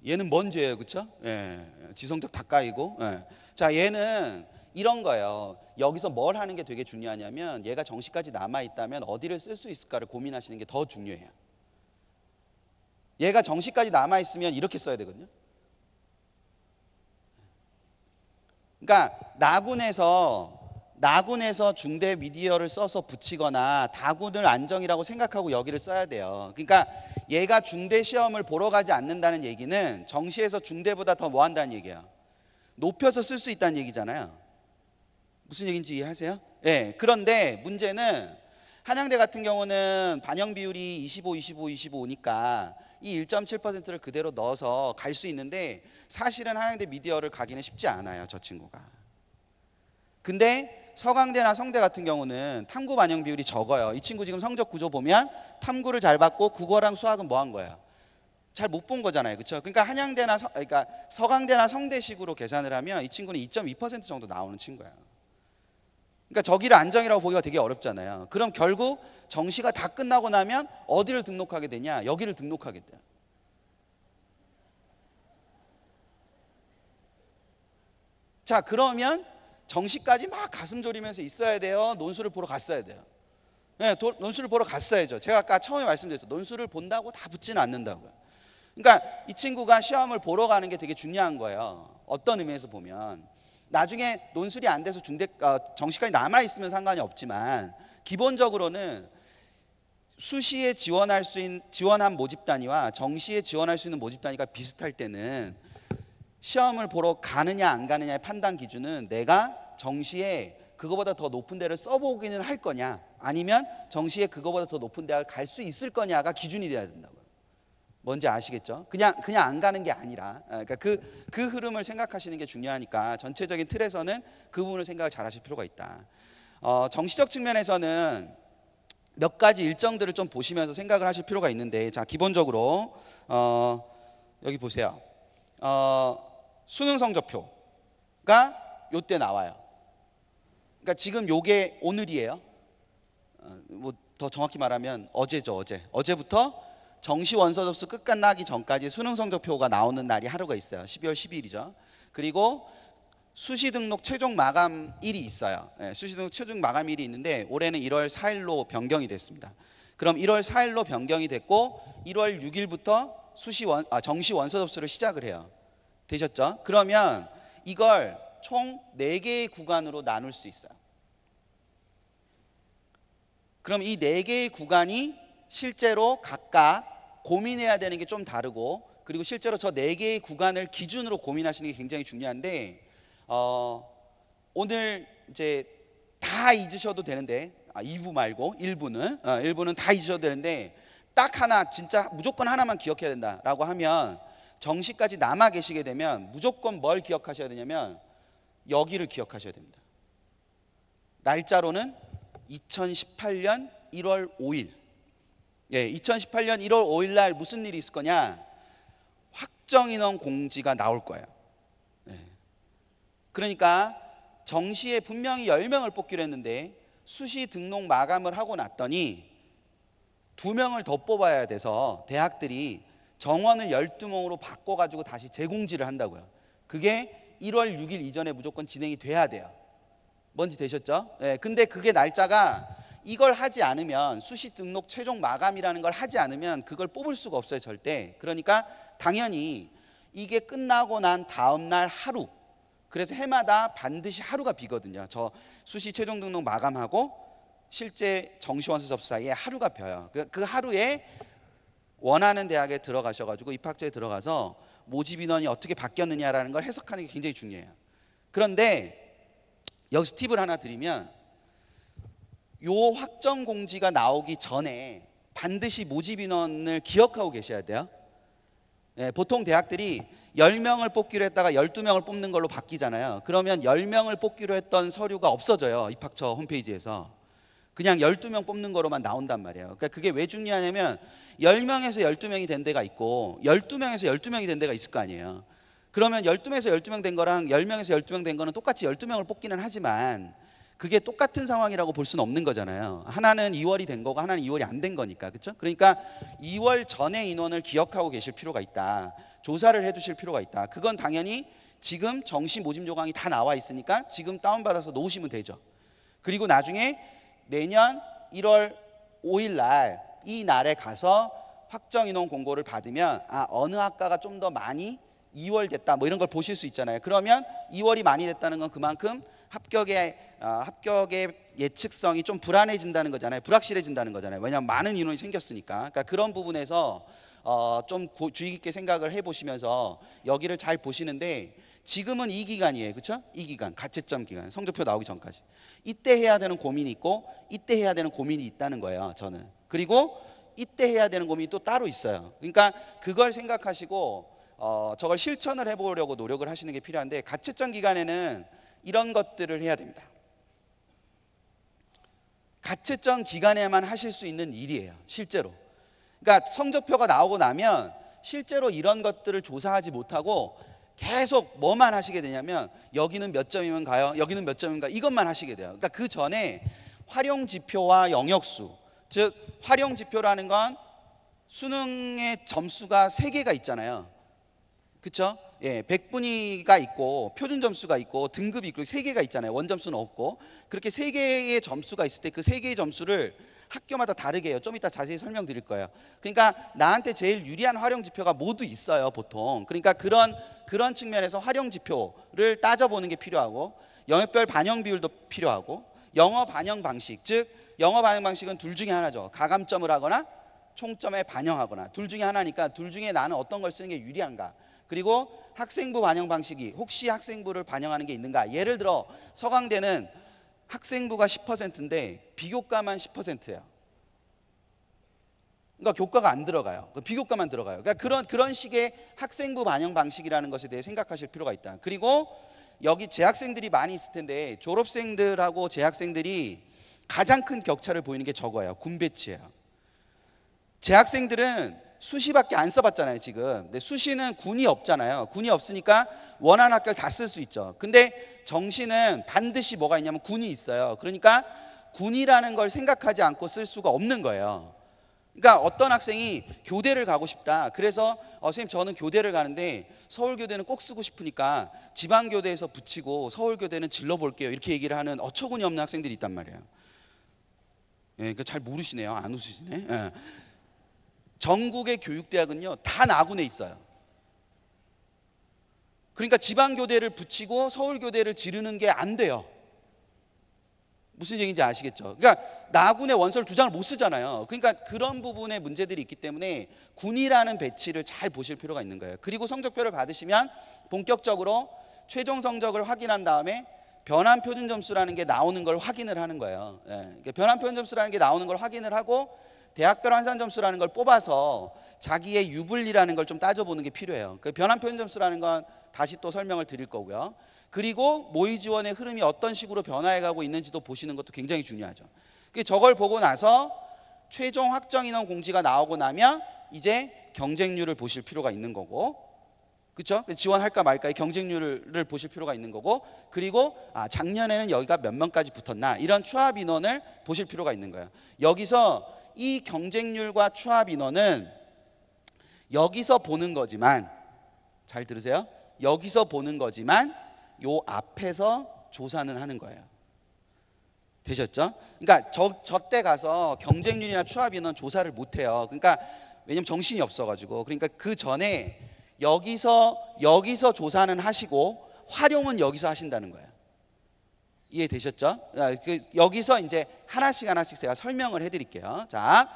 얘는 뭔 죄예요, 그렇죠? 예. 지성적 다 까이고. 예. 자, 얘는 이런 거예요. 여기서 뭘 하는 게 되게 중요하냐면 얘가 정시까지 남아 있다면 어디를 쓸 수 있을까를 고민하시는 게 더 중요해요. 얘가 정시까지 남아 있으면 이렇게 써야 되거든요. 그러니까 나군에서 중대 미디어를 써서 붙이거나 다군을 안정이라고 생각하고 여기를 써야 돼요. 그러니까 얘가 중대 시험을 보러 가지 않는다는 얘기는 정시에서 중대보다 더 뭐 한다는 얘기예요. 높여서 쓸 수 있다는 얘기잖아요. 무슨 얘기인지 이해하세요? 네. 그런데 문제는 한양대 같은 경우는 반영 비율이 25, 25, 25니까 이 1.7%를 그대로 넣어서 갈 수 있는데 사실은 한양대 미디어를 가기는 쉽지 않아요, 저 친구가. 근데 서강대나 성대 같은 경우는 탐구 반영 비율이 적어요. 이 친구 지금 성적 구조 보면 탐구를 잘 받고 국어랑 수학은 뭐 한 거예요? 잘 못 본 거잖아요, 그렇죠? 그러니까 그러니까 서강대나 성대식으로 계산을 하면 이 친구는 2.2% 정도 나오는 친구예요. 그러니까 저기를 안정이라고 보기가 되게 어렵잖아요. 그럼 결국 정시가 다 끝나고 나면 어디를 등록하게 되냐? 여기를 등록하게 돼요. 자, 그러면 정시까지 막 가슴 졸이면서 있어야 돼요? 논술을 보러 갔어야 돼요? 네, 논술을 보러 갔어야죠. 제가 아까 처음에 말씀드렸어요. 논술을 본다고 다 붙지는 않는다고요. 그러니까 이 친구가 시험을 보러 가는 게 되게 중요한 거예요. 어떤 의미에서 보면 나중에 논술이 안 돼서 정시까지 남아 있으면 상관이 없지만 기본적으로는 수시에 지원한 모집 단위와 정시에 지원할 수 있는 모집 단위가 비슷할 때는 시험을 보러 가느냐 안 가느냐의 판단 기준은 내가 정시에 그거보다 더 높은 데를 써보기는 할 거냐 아니면 정시에 그거보다 더 높은 데를 갈 수 있을 거냐가 기준이 돼야 된다고요. 뭔지 아시겠죠? 그냥 안 가는 게 아니라 그러니까 그 흐름을 생각하시는 게 중요하니까 전체적인 틀에서는 그 부분을 생각을 잘 하실 필요가 있다. 정시적 측면에서는 몇 가지 일정들을 좀 보시면서 생각을 하실 필요가 있는데 자 기본적으로 여기 보세요. 수능 성적표가 요때 나와요. 그러니까 지금 요게 오늘이에요. 뭐 더 정확히 말하면 어제죠. 어제부터 정시 원서 접수 끝나기 전까지 수능 성적표가 나오는 날이 하루가 있어요. 12월 12일이죠. 그리고 수시 등록 최종 마감일이 있어요. 네, 수시 등록 최종 마감일이 있는데 올해는 1월 4일로 변경이 됐습니다. 그럼 1월 4일로 변경이 됐고 1월 6일부터 정시 원서 접수를 시작을 해요. 되셨죠? 그러면 이걸 총 4개의 구간으로 나눌 수 있어요. 그럼 이 4개의 구간이 실제로 각각 고민해야 되는 게 좀 다르고 그리고 실제로 저 4개의 구간을 기준으로 고민하시는 게 굉장히 중요한데 오늘 이제 다 잊으셔도 되는데 2부 말고 1부는 다 잊으셔도 되는데 딱 하나 진짜 무조건 하나만 기억해야 된다라고 하면 정시까지 남아 계시게 되면 무조건 뭘 기억하셔야 되냐면 여기를 기억하셔야 됩니다. 날짜로는 2018년 1월 5일. 예, 2018년 1월 5일 날 무슨 일이 있을 거냐? 확정 인원 공지가 나올 거예요. 예. 그러니까 정시에 분명히 10명을 뽑기로 했는데 수시 등록 마감을 하고 났더니 2명을 더 뽑아야 돼서 대학들이 정원을 12명으로 바꿔가지고 다시 재공지를 한다고요. 그게 1월 6일 이전에 무조건 진행이 돼야 돼요. 뭔지 되셨죠? 예, 근데 그게 날짜가 이걸 하지 않으면 수시 등록 최종 마감이라는 걸 하지 않으면 그걸 뽑을 수가 없어요, 절대. 그러니까 당연히 이게 끝나고 난 다음 날 하루 그래서 해마다 반드시 하루가 비거든요. 저 수시 최종 등록 마감하고 실제 정시원서 접수 사이에 하루가 벼요. 그 하루에 원하는 대학에 들어가셔가지고 입학처에 들어가서 모집 인원이 어떻게 바뀌었느냐라는 걸 해석하는 게 굉장히 중요해요. 그런데 여기서 팁을 하나 드리면, 요 확정 공지가 나오기 전에 반드시 모집 인원을 기억하고 계셔야 돼요. 네, 보통 대학들이 10명을 뽑기로 했다가 12명을 뽑는 걸로 바뀌잖아요. 그러면 10명을 뽑기로 했던 서류가 없어져요. 입학처 홈페이지에서. 그냥 12명 뽑는 거로만 나온단 말이에요. 그러니까 그게 왜 중요하냐면 10명에서 12명이 된 데가 있고 12명에서 12명이 된 데가 있을 거 아니에요. 그러면 12명에서 12명 된 거랑 10명에서 12명 된 거는 똑같이 12명을 뽑기는 하지만 그게 똑같은 상황이라고 볼 수는 없는 거잖아요. 하나는 2월이 된 거고 하나는 2월이 안 된 거니까. 그렇죠? 그러니까 2월 전의 인원을 기억하고 계실 필요가 있다. 조사를 해 두실 필요가 있다. 그건 당연히 지금 정시 모집 요강이 다 나와 있으니까 지금 다운받아서 놓으시면 되죠. 그리고 나중에 내년 1월 5일 날 이 날에 가서 확정 인원 공고를 받으면 어느 학과가 좀 더 많이 2월 됐다 뭐 이런 걸 보실 수 있잖아요. 그러면 2월이 많이 됐다는 건 그만큼 합격의 예측성이 좀 불안해진다는 거잖아요. 불확실해진다는 거잖아요. 왜냐하면 많은 인원이 생겼으니까. 그러니까 그런 부분에서 좀 주의 깊게 생각을 해보시면서 여기를 잘 보시는데, 지금은 이 기간이에요. 그렇죠? 이 기간, 가채점 기간, 성적표 나오기 전까지. 이때 해야 되는 고민이 있고 이때 해야 되는 고민이 있다는 거예요. 저는. 그리고 이때 해야 되는 고민이 또 따로 있어요. 그러니까 그걸 생각하시고 저걸 실천을 해보려고 노력을 하시는 게 필요한데, 가채점 기간에는 이런 것들을 해야 됩니다. 가채점 기간에만 하실 수 있는 일이에요. 실제로. 그러니까 성적표가 나오고 나면 실제로 이런 것들을 조사하지 못하고 계속 뭐만 하시게 되냐면 여기는 몇 점이면 가요, 여기는 몇 점이면 가요, 이것만 하시게 돼요. 그러니까 그 전에 활용지표와 영역수, 즉 활용지표라는 건 수능의 점수가 3개가 있잖아요. 그렇죠? 예, 100분위가 있고 표준 점수가 있고 등급이 있고 3개가 있잖아요. 원점수는 없고. 그렇게 3개의 점수가 있을 때 그 3개의 점수를 학교마다 다르게 해요. 좀 이따 자세히 설명드릴 거예요. 그러니까 나한테 제일 유리한 활용 지표가 모두 있어요, 보통. 그러니까 그런 측면에서 활용 지표를 따져보는 게 필요하고, 영역별 반영 비율도 필요하고, 영어 반영 방식, 즉 영어 반영 방식은 둘 중에 하나죠. 가감점을 하거나 총점에 반영하거나, 둘 중에 하나니까 둘 중에 나는 어떤 걸 쓰는 게 유리한가. 그리고 학생부 반영 방식이 혹시 학생부를 반영하는 게 있는가. 예를 들어 서강대는 학생부가 10%인데 비교과만 10%예요. 그러니까 교과가 안 들어가요. 비교과만 들어가요. 그러니까 그런 식의 학생부 반영 방식이라는 것에 대해 생각하실 필요가 있다. 그리고 여기 재학생들이 많이 있을 텐데 졸업생들하고 재학생들이 가장 큰 격차를 보이는 게 저거예요. 군 배치예요. 재학생들은 수시밖에 안 써봤잖아요, 지금. 근데 수시는 군이 없잖아요. 군이 없으니까 원하는 학교를 다 쓸 수 있죠. 근데 정시는 반드시 뭐가 있냐면 군이 있어요. 그러니까 군이라는 걸 생각하지 않고 쓸 수가 없는 거예요. 그러니까 어떤 학생이 교대를 가고 싶다. 그래서 선생님 저는 교대를 가는데 서울교대는 꼭 쓰고 싶으니까 지방교대에서 붙이고 서울교대는 질러볼게요. 이렇게 얘기를 하는 어처구니 없는 학생들이 있단 말이에요. 예, 그러니까 잘 모르시네요. 안 웃으시네. 예. 전국의 교육대학은요 다 나군에 있어요. 그러니까 지방교대를 붙이고 서울교대를 지르는 게 안 돼요. 무슨 얘기인지 아시겠죠? 그러니까 나군의 원서를 2장을 못 쓰잖아요. 그러니까 그런 부분에 문제들이 있기 때문에 군이라는 배치를 잘 보실 필요가 있는 거예요. 그리고 성적표를 받으시면 본격적으로 최종 성적을 확인한 다음에 변환 표준 점수라는 게 나오는 걸 확인을 하는 거예요. 예. 그러니까 변환 표준 점수라는 게 나오는 걸 확인을 하고 대학별 환산 점수라는 걸 뽑아서 자기의 유불리라는 걸 좀 따져보는 게 필요해요. 그 변환 표준 점수라는 건 다시 또 설명을 드릴 거고요. 그리고 모의 지원의 흐름이 어떤 식으로 변화해가고 있는지도 보시는 것도 굉장히 중요하죠. 저걸 보고 나서 최종 확정 인원 공지가 나오고 나면 이제 경쟁률을 보실 필요가 있는 거고, 그렇죠? 지원할까 말까의 경쟁률을 보실 필요가 있는 거고, 그리고 작년에는 여기가 몇 명까지 붙었나 이런 추합 인원을 보실 필요가 있는 거예요. 여기서 이 경쟁률과 추합 인원은 여기서 보는 거지만, 잘 들으세요. 여기서 보는 거지만 요 앞에서 조사는 하는 거예요. 되셨죠? 그러니까 저 때 가서 경쟁률이나 추합 인원 조사를 못 해요. 그러니까 왜냐면 정신이 없어가지고. 그러니까 그 전에 여기서 조사는 하시고 활용은 여기서 하신다는 거예요. 이해되셨죠? 여기서 이제 하나씩 제가 설명을 해드릴게요. 자,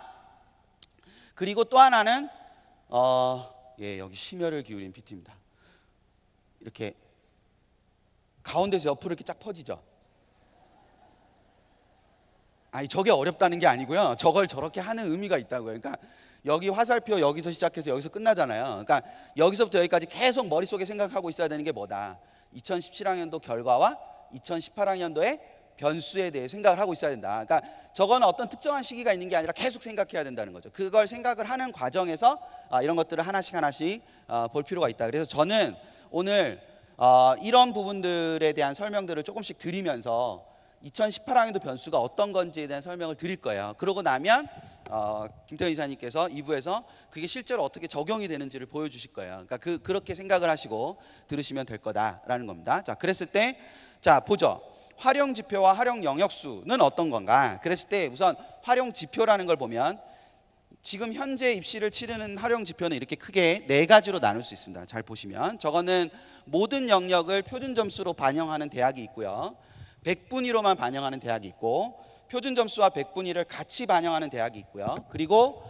그리고 또 하나는 여기 심혈을 기울인 PT입니다. 이렇게 가운데서 옆으로 이렇게 쫙 퍼지죠. 아니 저게 어렵다는 게 아니고요. 저걸 저렇게 하는 의미가 있다고요. 그러니까 여기 화살표 여기서 시작해서 여기서 끝나잖아요. 그러니까 여기서부터 여기까지 계속 머릿속에 생각하고 있어야 되는 게 뭐다. 2017학년도 결과와 2018학년도의 변수에 대해 생각을 하고 있어야 된다. 그러니까 저거는 어떤 특정한 시기가 있는 게 아니라 계속 생각해야 된다는 거죠. 그걸 생각을 하는 과정에서 이런 것들을 하나씩 볼 필요가 있다. 그래서 저는 오늘 이런 부분들에 대한 설명들을 조금씩 드리면서 2018학년도 변수가 어떤 건지에 대한 설명을 드릴 거예요. 그러고 나면 김태현 이사님께서 2부에서 그게 실제로 어떻게 적용이 되는지를 보여주실 거예요. 그러니까 그렇게 생각을 하시고 들으시면 될 거다라는 겁니다. 자, 그랬을 때 자 보죠. 활용 지표와 활용 영역수는 어떤 건가? 그랬을 때 우선 활용 지표라는 걸 보면 지금 현재 입시를 치르는 활용 지표는 이렇게 크게 4가지로 나눌 수 있습니다. 잘 보시면 저거는 모든 영역을 표준 점수로 반영하는 대학이 있고요. 100분위로만 반영하는 대학이 있고 표준 점수와 100분위를 같이 반영하는 대학이 있고요. 그리고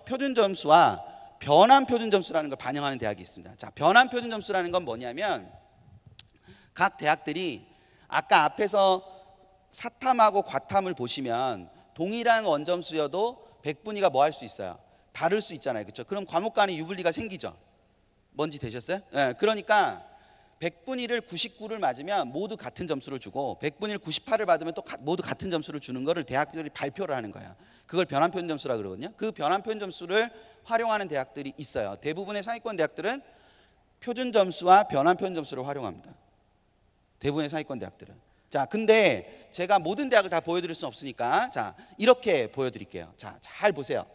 표준 점수와 변환 표준 점수라는 걸 반영하는 대학이 있습니다. 자, 변환 표준 점수라는 건 뭐냐면 각 대학들이 아까 앞에서 사탐하고 과탐을 보시면 동일한 원점수여도 100분위가 뭐 할 수 있어요? 다를 수 있잖아요. 그렇죠? 그럼 과목 간의 유불리가 생기죠. 뭔지 되셨어요? 네, 그러니까 100분위를 99를 맞으면 모두 같은 점수를 주고 100분위를 98을 받으면 또 모두 같은 점수를 주는 거를 대학들이 발표를 하는 거예요. 그걸 변환 표준 점수라 그러거든요. 그 변환 표준 점수를 활용하는 대학들이 있어요. 대부분의 상위권 대학들은 표준 점수와 변환 표준 점수를 활용합니다. 대부분의 상위권 대학들은. 자, 근데 제가 모든 대학을 다 보여드릴 수는 없으니까 자 이렇게 보여드릴게요. 자, 잘 보세요.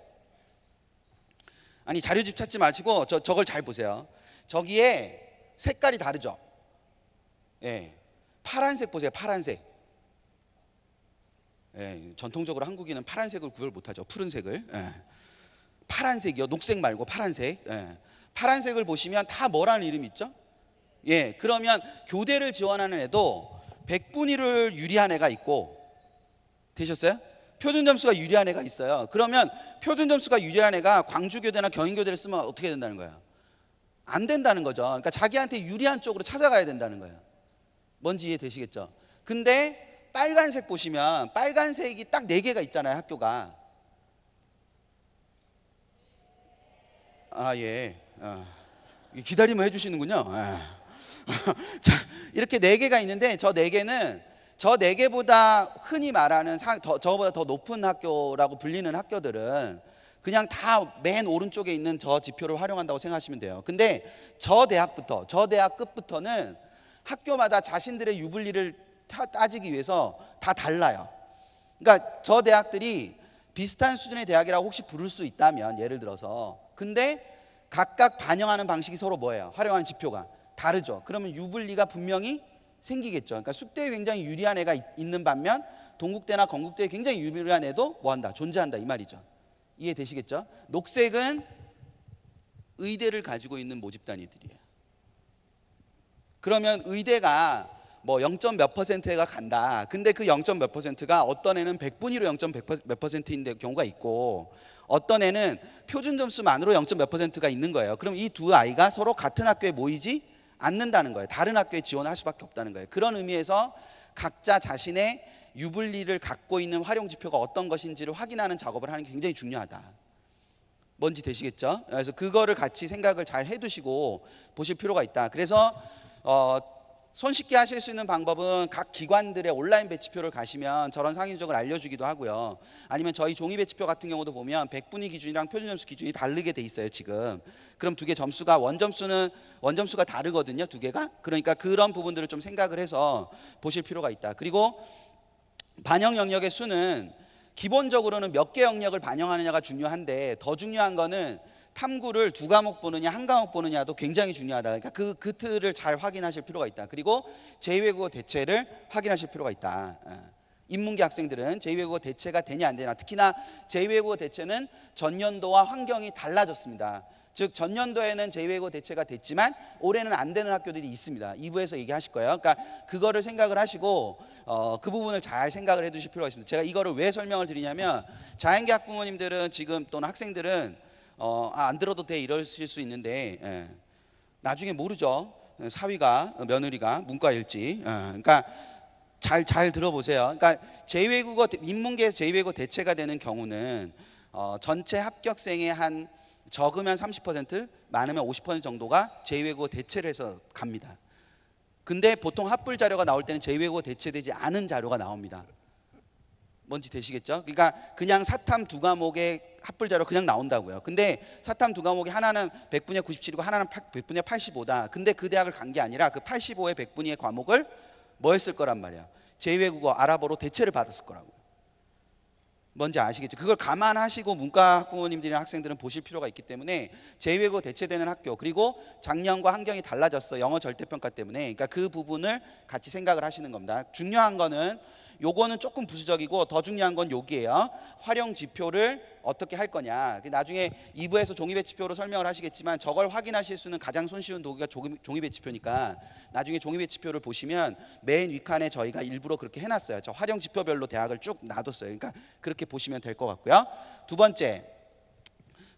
아니 자료집 찾지 마시고 저걸 잘 보세요. 저기에 색깔이 다르죠. 예, 파란색 보세요. 파란색. 예, 전통적으로 한국인은 파란색을 구별 못하죠. 푸른색을. 예. 파란색이요. 녹색 말고 파란색. 예. 파란색을 보시면 다 뭐라는 이름이 있죠? 예, 그러면 교대를 지원하는 애도 100분위를 유리한 애가 있고 되셨어요? 표준 점수가 유리한 애가 있어요. 그러면 표준 점수가 유리한 애가 광주교대나 경인교대를 쓰면 어떻게 된다는 거예요? 안 된다는 거죠. 그러니까 자기한테 유리한 쪽으로 찾아가야 된다는 거예요. 뭔지 이해되시겠죠? 근데 빨간색 보시면 빨간색이 딱 4개가 있잖아요. 학교가. 예. 기다리면 해주시는군요. 자, 이렇게 4개가 있는데 저 4개는 저 4개보다 흔히 말하는 저보다 더 높은 학교라고 불리는 학교들은 그냥 다 맨 오른쪽에 있는 저 지표를 활용한다고 생각하시면 돼요. 근데 저 대학 끝부터는 학교마다 자신들의 유불리를 따지기 위해서 다 달라요. 그러니까 저 대학들이 비슷한 수준의 대학이라고 혹시 부를 수 있다면 예를 들어서 근데 각각 반영하는 방식이 서로 뭐예요? 활용하는 지표가 다르죠. 그러면 유불리가 분명히 생기겠죠. 그러니까 숙대에 굉장히 유리한 애가 있는 반면 동국대나 건국대에 굉장히 유리한 애도 뭐한다? 존재한다 이 말이죠. 이해되시겠죠? 녹색은 의대를 가지고 있는 모집 단위들이에요. 그러면 의대가 뭐 0점 몇 %가 간다. 근데 그 0점 몇 %가 어떤 애는 100분위로 0점 몇 %인데 경우가 있고 어떤 애는 표준 점수만으로 0점 몇 %가 있는 거예요. 그럼 이 두 아이가 서로 같은 학교에 모이지 않는다는 거예요. 다른 학교에 지원할 수밖에 없다는 거예요. 그런 의미에서 각자 자신의 유불리를 갖고 있는 활용 지표가 어떤 것인지를 확인하는 작업을 하는 게 굉장히 중요하다. 뭔지 되시겠죠? 그래서 그거를 같이 생각을 잘 해두시고 보실 필요가 있다. 그래서 손쉽게 하실 수 있는 방법은 각 기관들의 온라인 배치표를 가시면 저런 상위적을 알려주기도 하고요. 아니면 저희 종이 배치표 같은 경우도 보면 100분위 기준이랑 표준 점수 기준이 다르게 돼 있어요 지금. 그럼 두 개 점수가 원점수가 다르거든요 두 개가. 그러니까 그런 부분들을 좀 생각을 해서 보실 필요가 있다. 그리고 반영 영역의 수는 기본적으로는 몇 개 영역을 반영하느냐가 중요한데 더 중요한 거는 탐구를 2과목 보느냐 1과목 보느냐도 굉장히 중요하다. 그러니까 그 틀을 잘 확인하실 필요가 있다. 그리고 제2외국어 대체를 확인하실 필요가 있다. 인문계 학생들은 제2외국어 대체가 되냐 안 되냐. 특히나 제2외국어 대체는 전년도와 환경이 달라졌습니다. 즉 전년도에는 제2외국어 대체가 됐지만 올해는 안 되는 학교들이 있습니다. 2부에서 얘기하실 거예요. 그러니까 그거를 생각을 하시고 그 부분을 잘 생각을 해두실 필요가 있습니다. 제가 이거를 왜 설명을 드리냐면 자연계 학부모님들은 지금 또는 학생들은 안 들어도 돼 이러실 수 있는데 나중에 모르죠. 사위가 며느리가 문과일지. 그러니까 잘 들어보세요. 그러니까 제2외국어 인문계에서 제2외국어 대체가 되는 경우는 전체 합격생의 한 적으면 30% 많으면 50% 정도가 제2외국어 대체를 해서 갑니다. 근데 보통 합불 자료가 나올 때는 제2외국어 대체되지 않은 자료가 나옵니다. 뭔지 되시겠죠? 그러니까 그냥 사탐 두 과목의 합불 자료 그냥 나온다고요. 근데 사탐 두 과목이 하나는 100분의 97이고 하나는 100분의 85다. 근데 그 대학을 간 게 아니라 그 85의 100분위의 과목을 뭐 했을 거란 말이야. 제2외국어 아랍어로 대체를 받았을 거라고. 뭔지 아시겠죠? 그걸 감안하시고 문과 학부모님들이나 학생들은 보실 필요가 있기 때문에 제2외국어 대체되는 학교, 그리고 작년과 환경이 달라졌어. 영어 절대평가 때문에. 그러니까 그 부분을 같이 생각을 하시는 겁니다. 중요한 거는 요거는 조금 부수적이고 더 중요한 건 여기예요. 활용 지표를 어떻게 할 거냐. 나중에 2부에서 종이배치표로 설명을 하시겠지만 저걸 확인하실 수는 가장 손쉬운 도구가 종이배치표니까 나중에 종이배치표를 보시면 맨 윗칸에 저희가 일부러 그렇게 해놨어요. 저 활용 지표별로 대학을 쭉 놔뒀어요. 그러니까 그렇게 보시면 될 것 같고요. 두 번째,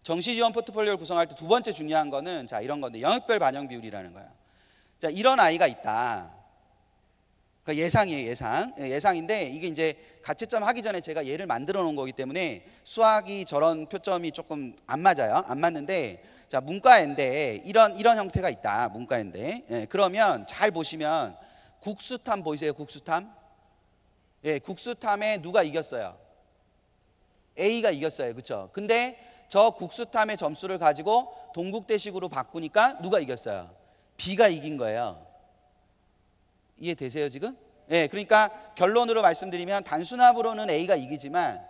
정시지원 포트폴리오를 구성할 때 두 번째 중요한 거는 자 이런 건데 영역별 반영 비율이라는 거예요. 자 이런 아이가 있다. 그러니까 예상이에요. 예상인데 이게 이제 가채점 하기 전에 제가 얘를 만들어 놓은 거기 때문에 수학이 저런 표점이 조금 안 맞아요. 안 맞는데 자 문과인데 이런 형태가 있다. 문과인데 그러면 잘 보시면 국수탐 보이세요? 국수탐? 국수탐에 누가 이겼어요? A가 이겼어요. 그렇죠? 근데 저 국수탐의 점수를 가지고 동국대식으로 바꾸니까 누가 이겼어요? B가 이긴 거예요. 이해되세요 지금? 그러니까 결론으로 말씀드리면 단순합으로는 A가 이기지만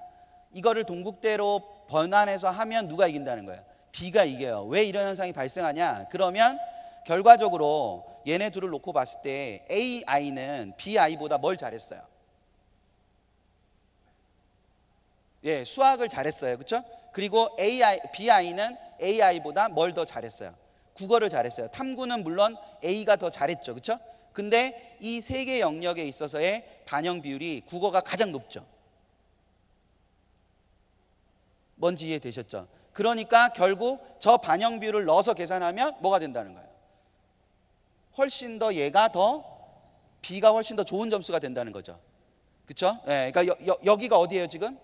이거를 동국대로 번안해서 하면 누가 이긴다는 거예요? B가 이겨요. 왜 이런 현상이 발생하냐? 그러면 결과적으로 얘네 둘을 놓고 봤을 때 AI는 BI보다 뭘 잘했어요? 수학을 잘했어요. 그렇죠? 그리고 BI는 AI보다 뭘 더 잘했어요? 국어를 잘했어요. 탐구는 물론 A가 더 잘했죠. 그렇죠? 근데 이 세 개 영역에 있어서의 반영 비율이 국어가 가장 높죠. 뭔지 이해되셨죠? 그러니까 결국 저 반영 비율을 넣어서 계산하면 뭐가 된다는 거예요? 훨씬 더 얘가 더 B가 훨씬 더 좋은 점수가 된다는 거죠. 그렇죠? 그러니까 여기가 어디예요 지금?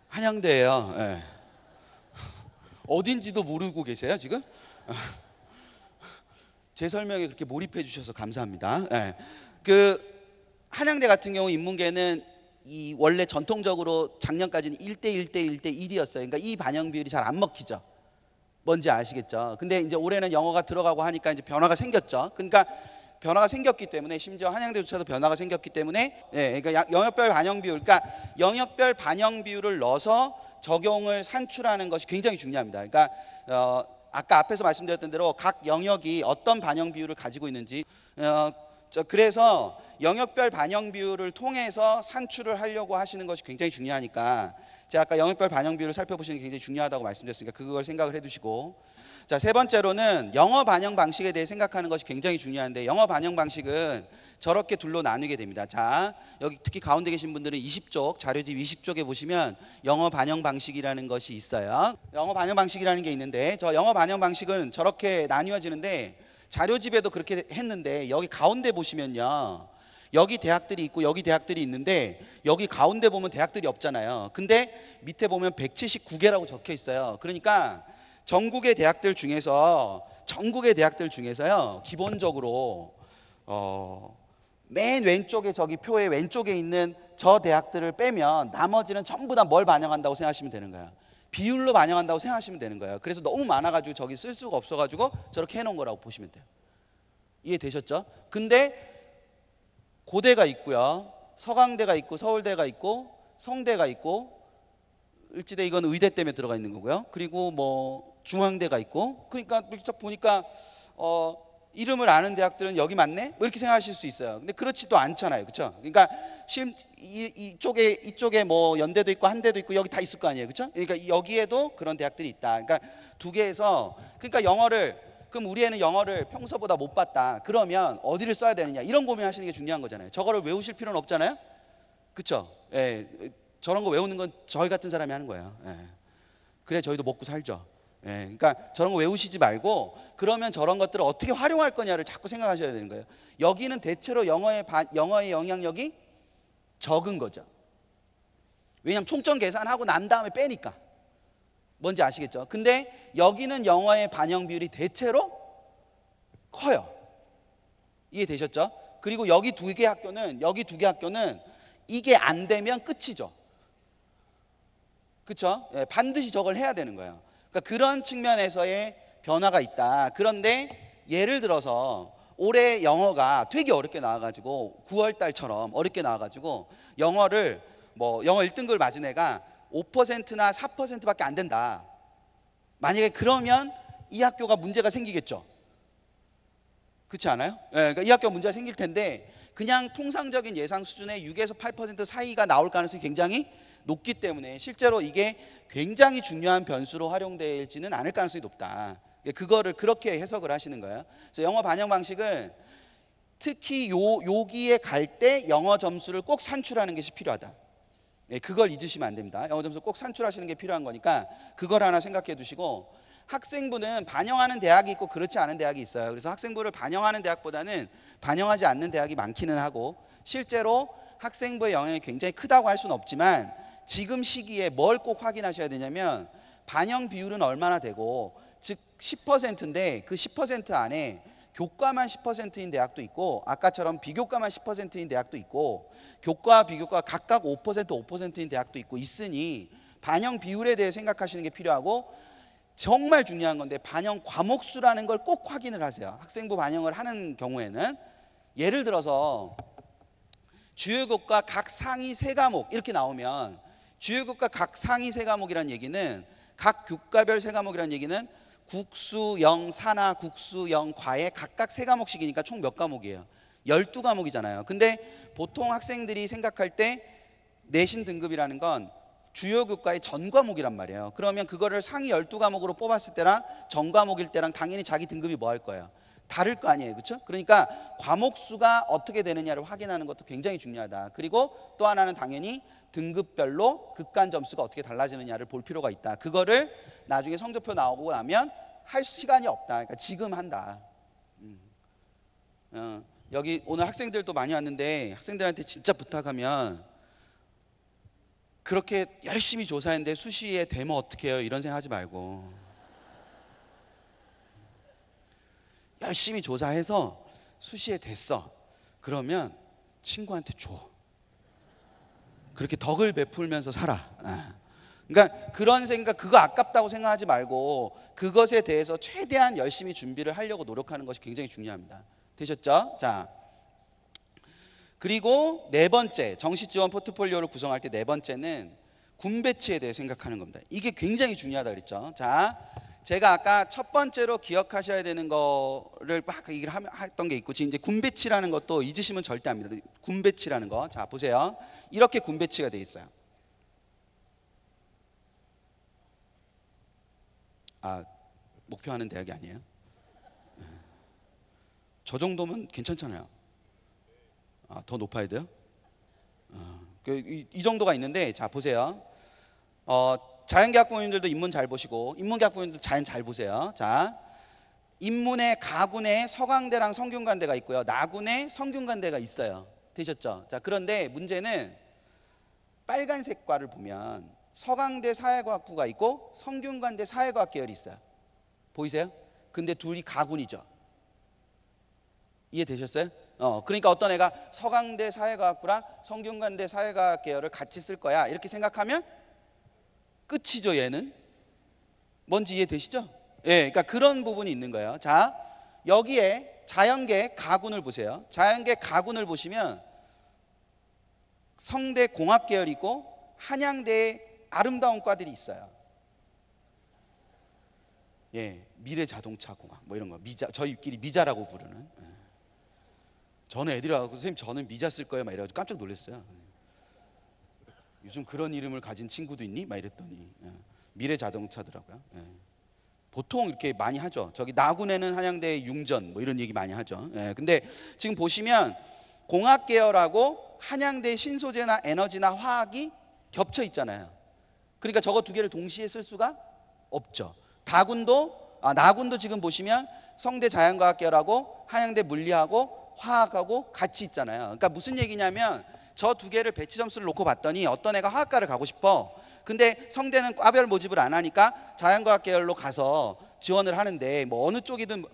한양대예요. 어딘지도 모르고 계세요 지금? 제 설명에 그렇게 몰입해 주셔서 감사합니다. 그 한양대 같은 경우 인문계는 이 원래 전통적으로 작년까지는 1대1 대1 대1이었어요. 그러니까 이 반영 비율이 잘 안 먹히죠. 뭔지 아시겠죠? 근데 이제 올해는 영어가 들어가고 하니까 이제 변화가 생겼죠. 그러니까 변화가 생겼기 때문에 심지어 한양대조차도 변화가 생겼기 때문에 그러니까 영역별 반영 비율, 그러니까 영역별 반영 비율을 넣어서 적용을 산출하는 것이 굉장히 중요합니다. 그러니까 아까 앞에서 말씀드렸던 대로 각 영역이 어떤 반영 비율을 가지고 있는지 그래서 영역별 반영 비율을 통해서 산출을 하려고 하시는 것이 굉장히 중요하니까 제가 아까 영역별 반영 비율을 살펴보시는 게 굉장히 중요하다고 말씀드렸으니까 그걸 생각을 해두시고 자, 세 번째로는 영어 반영 방식에 대해 생각하는 것이 굉장히 중요한데 영어 반영 방식은 저렇게 둘로 나누게 됩니다. 자, 여기 특히 가운데 계신 분들은 20쪽 자료집 20쪽에 보시면 영어 반영 방식이라는 것이 있어요. 영어 반영 방식이라는 게 있는데 저 영어 반영 방식은 저렇게 나뉘어지는데 자료집에도 그렇게 했는데 여기 가운데 보시면요. 여기 대학들이 있고 여기 대학들이 있는데 여기 가운데 보면 대학들이 없잖아요. 근데 밑에 보면 179개라고 적혀 있어요. 그러니까 전국의 대학들 중에서요. 기본적으로 맨 왼쪽에 저기 표의 왼쪽에 있는 저 대학들을 빼면 나머지는 전부 다 뭘 반영한다고 생각하시면 되는 거야. 비율로 반영한다고 생각하시면 되는 거예요. 그래서 너무 많아가지고 저기 쓸 수가 없어가지고 저렇게 해놓은 거라고 보시면 돼요. 이해되셨죠? 근데 고대가 있고요. 서강대가 있고 서울대가 있고 성대가 있고 을지대 이건 의대 때문에 들어가 있는 거고요. 그리고 뭐 중앙대가 있고 그러니까 딱 보니까 이름을 아는 대학들은 여기 맞네? 뭐 이렇게 생각하실 수 있어요. 근데 그렇지도 않잖아요. 그렇죠? 그러니까 이쪽에 뭐 연대도 있고 한대도 있고 여기 다 있을 거 아니에요. 그렇죠? 그러니까 여기에도 그런 대학들이 있다. 그러니까 두 개에서 그러니까 영어를 그럼 우리 애는 영어를 평소보다 못 봤다. 그러면 어디를 써야 되느냐? 이런 고민하시는 게 중요한 거잖아요. 저거를 외우실 필요는 없잖아요. 그렇죠? 예. 저런 거 외우는 건 저희 같은 사람이 하는 거예요. 예. 그래 저희도 먹고 살죠. 예, 그러니까 저런 거 외우시지 말고 그러면 저런 것들을 어떻게 활용할 거냐를 자꾸 생각하셔야 되는 거예요. 여기는 대체로 영어의 영향력이 적은 거죠. 왜냐하면 총점 계산하고 난 다음에 빼니까. 뭔지 아시겠죠? 근데 여기는 영어의 반영 비율이 대체로 커요. 이해되셨죠? 그리고 여기 두 개 학교는 이게 안 되면 끝이죠. 그렇죠? 예, 반드시 저걸 해야 되는 거예요. 그러니까 그런 측면에서의 변화가 있다. 그런데 예를 들어서 올해 영어가 되게 어렵게 나와가지고 9월 달처럼 어렵게 나와가지고 영어를 뭐 영어 1등급을 맞은 애가 5%나 4%밖에 안 된다. 만약에 그러면 이 학교가 문제가 생기겠죠. 그렇지 않아요? 예, 그러니까 이 학교가 문제가 생길 텐데 그냥 통상적인 예상 수준의 6에서 8% 사이가 나올 가능성이 굉장히 높기 때문에 실제로 이게 굉장히 중요한 변수로 활용되지는 않을 가능성이 높다. 그거를 그렇게 해석을 하시는 거예요. 그래서 영어 반영 방식은 특히 여기에 갈 때 영어 점수를 꼭 산출하는 것이 필요하다. 그걸 잊으시면 안 됩니다. 영어 점수 꼭 산출하시는 게 필요한 거니까 그걸 하나 생각해 두시고, 학생부는 반영하는 대학이 있고 그렇지 않은 대학이 있어요. 그래서 학생부를 반영하는 대학보다는 반영하지 않는 대학이 많기는 하고, 실제로 학생부의 영향이 굉장히 크다고 할 수는 없지만 지금 시기에 뭘 꼭 확인하셔야 되냐면 반영 비율은 얼마나 되고, 즉 10%인데 그 10% 안에 교과만 10%인 대학도 있고 아까처럼 비교과만 10%인 대학도 있고 교과와 비교과 각각 5%, 5%인 대학도 있고 있으니 반영 비율에 대해 생각하시는 게 필요하고, 정말 중요한 건데 반영 과목 수라는 걸 꼭 확인을 하세요. 학생부 반영을 하는 경우에는 예를 들어서 주요 교과 각 상위 3과목 이렇게 나오면, 주요 교과 각 상위 3과목이라는 얘기는 각 교과별 3과목이라는 얘기는 국수, 영, 산하, 국수, 영, 과에 각각 3과목씩이니까 총 몇 과목이에요? 12과목이잖아요. 근데 보통 학생들이 생각할 때 내신 등급이라는 건 주요 교과의 전 과목이란 말이에요. 그러면 그거를 상위 12과목으로 뽑았을 때랑 전 과목일 때랑 당연히 자기 등급이 뭐 할 거예요? 다를 거 아니에요. 그렇죠? 그러니까 과목 수가 어떻게 되느냐를 확인하는 것도 굉장히 중요하다. 그리고 또 하나는 당연히 등급별로 극간 점수가 어떻게 달라지느냐를 볼 필요가 있다. 그거를 나중에 성적표 나오고 나면 할 시간이 없다. 그러니까 지금 한다. 여기 오늘 학생들도 많이 왔는데 학생들한테 진짜 부탁하면 그렇게 열심히 조사했는데 수시에 되면 어떡해요? 이런 생각하지 말고 열심히 조사해서 수시에 됐어. 그러면 친구한테 줘. 그렇게 덕을 베풀면서 살아. 그러니까 그런 생각, 그거 아깝다고 생각하지 말고 그것에 대해서 최대한 열심히 준비를 하려고 노력하는 것이 굉장히 중요합니다. 되셨죠? 자, 그리고 네 번째, 정시 지원 포트폴리오를 구성할 때 네 번째는 군 배치에 대해 생각하는 겁니다. 이게 굉장히 중요하다 그랬죠. 자, 제가 아까 첫 번째로 기억하셔야 되는 거를 막 얘기를 했던 게 있고, 지금 이제 군 배치라는 것도 잊으시면 절대 안 됩니다. 군 배치라는 거. 자, 보세요. 이렇게 군 배치가 돼 있어요. 목표하는 대학이 아니에요. 저 정도면 괜찮잖아요. 더 높아야 돼요? 이 정도가 있는데, 자 보세요. 자연계학 부모님들도 인문 잘 보시고 인문계학 부모님들도 자연 잘 보세요. 자, 인문에 가군에 서강대랑 성균관대가 있고요, 나군에 성균관대가 있어요. 되셨죠? 자, 그런데 문제는 빨간색 과를 보면 서강대 사회과학부가 있고 성균관대 사회과학 계열이 있어요. 보이세요? 근데 둘이 가군이죠. 이해되셨어요? 그러니까 어떤 애가 서강대 사회과학부랑 성균관대 사회과학 계열을 같이 쓸 거야 이렇게 생각하면 끝이죠. 얘는 뭔지 이해되시죠? 예, 그러니까 그런 부분이 있는 거예요. 자, 여기에 자연계 가군을 보세요. 자연계 가군을 보시면 성대 공학 계열이 있고 한양대에 아름다운 과들이 있어요. 예, 미래자동차공학 뭐 이런 거 미자 저희끼리 미자라고 부르는. 예. 저는 애들이 와서 선생님 저는 미자 쓸 거예요 막 이래가지고 깜짝 놀랐어요. 요즘 그런 이름을 가진 친구도 있니? 막 이랬더니 예. 미래자동차더라고요. 예. 보통 이렇게 많이 하죠. 저기 나군에는 한양대 융전 뭐 이런 얘기 많이 하죠. 예. 근데 지금 보시면 공학 계열하고 한양대 신소재나 에너지나 화학이 겹쳐 있잖아요. 그러니까 저거 두 개를 동시에 쓸 수가 없죠. 나군도 지금 보시면 성대 자연과학 계열하고 한양대 물리하고 화학하고 같이 있잖아요. 그러니까 무슨 얘기냐면 저 두 개를 배치 점수를 놓고 봤더니 어떤 애가 화학과를 가고 싶어. 근데 성대는 과별 모집을 안 하니까 자연과학 계열로 가서 지원을 하는데 뭐 어느 쪽이든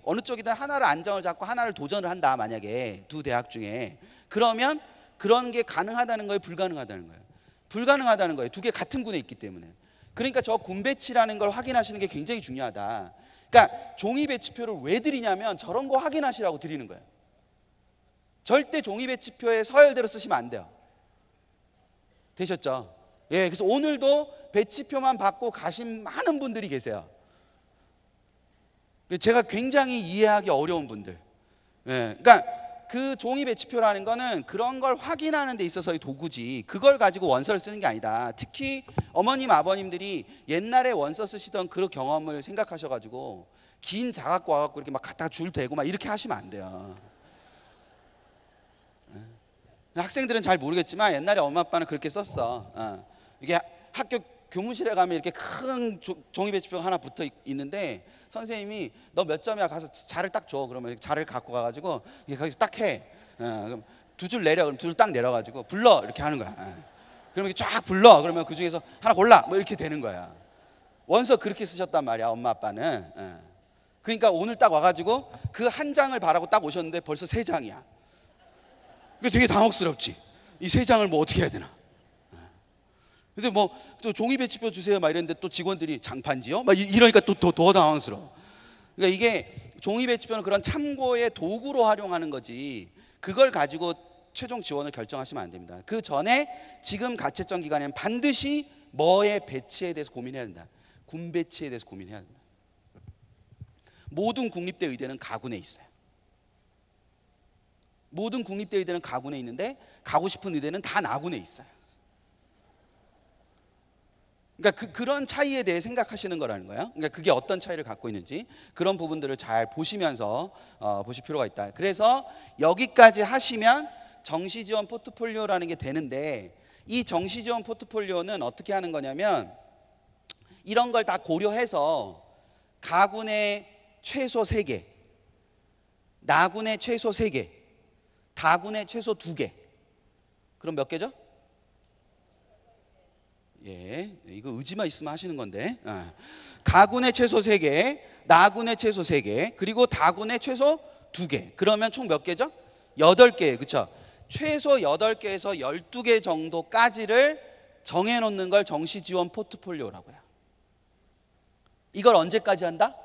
하나를 안정을 잡고 하나를 도전을 한다. 만약에 두 대학 중에 그러면 그런 게 가능하다는 거예요, 불가능하다는 거예요? 불가능하다는 거예요. 두 개 같은 군에 있기 때문에. 그러니까 저 군 배치라는 걸 확인하시는 게 굉장히 중요하다. 그러니까 종이 배치표를 왜 드리냐면 저런 거 확인하시라고 드리는 거예요. 절대 종이 배치표에 서열대로 쓰시면 안 돼요. 되셨죠? 예, 그래서 오늘도 배치표만 받고 가신 많은 분들이 계세요. 제가 굉장히 이해하기 어려운 분들. 예, 그러니까 그 종이 배치표라는 거는 그런 걸 확인하는 데 있어서의 도구지 그걸 가지고 원서를 쓰는 게 아니다. 특히 어머님 아버님들이 옛날에 원서 쓰시던 그 경험을 생각하셔가지고 긴 자갖고 와갖고 이렇게 막 갖다가 줄 대고 막 이렇게 하시면 안 돼요. 학생들은 잘 모르겠지만 옛날에 엄마 아빠는 그렇게 썼어. 이게 학교 교무실에 가면 이렇게 큰 종이 배치표가 하나 붙어 있는데 선생님이 너 몇 점이야 가서 자를 딱 줘. 그러면 자를 갖고 가가지고 거기서 딱 해. 그럼 두 줄 내려. 그럼 두 줄 딱 내려가지고 불러 이렇게 하는 거야. 그러면 쫙 불러. 그러면 그 중에서 하나 골라. 뭐 이렇게 되는 거야. 원서 그렇게 쓰셨단 말이야 엄마 아빠는. 그러니까 오늘 딱 와가지고 그 한 장을 바라고 딱 오셨는데 벌써 세 장이야. 되게 당혹스럽지. 이 세 장을 뭐 어떻게 해야 되나. 근데 뭐 또 종이 배치표 주세요 막 이랬는데 또 직원들이 장판지요? 막 이러니까 또 더 당황스러워. 그러니까 이게 종이 배치표는 그런 참고의 도구로 활용하는 거지 그걸 가지고 최종 지원을 결정하시면 안 됩니다. 그 전에 지금 가채점 기간에는 반드시 뭐의 배치에 대해서 고민해야 된다. 군 배치에 대해서 고민해야 된다. 모든 국립대 의대는 가군에 있어요. 모든 국립대 의대는 가군에 있는데 가고 싶은 의대는 다 나군에 있어요. 그러니까 그런 차이에 대해 생각하시는 거라는 거예요. 그러니까 그게 어떤 차이를 갖고 있는지 그런 부분들을 잘 보시면서 보실 필요가 있다. 그래서 여기까지 하시면 정시지원 포트폴리오라는 게 되는데 이 정시지원 포트폴리오는 어떻게 하는 거냐면 이런 걸 다 고려해서 가군의 최소 3개, 나군의 최소 3개, 다군의 최소 2개. 그럼 몇 개죠? 예, 이거 의지만 있으면 하시는 건데 가군의 최소 3개, 나군의 최소 3개, 그리고 다군의 최소 2개. 그러면 총 몇 개죠? 8개. 그렇죠? 최소 8개에서 12개 정도까지를 정해놓는 걸 정시지원 포트폴리오라고요. 이걸 언제까지 한다?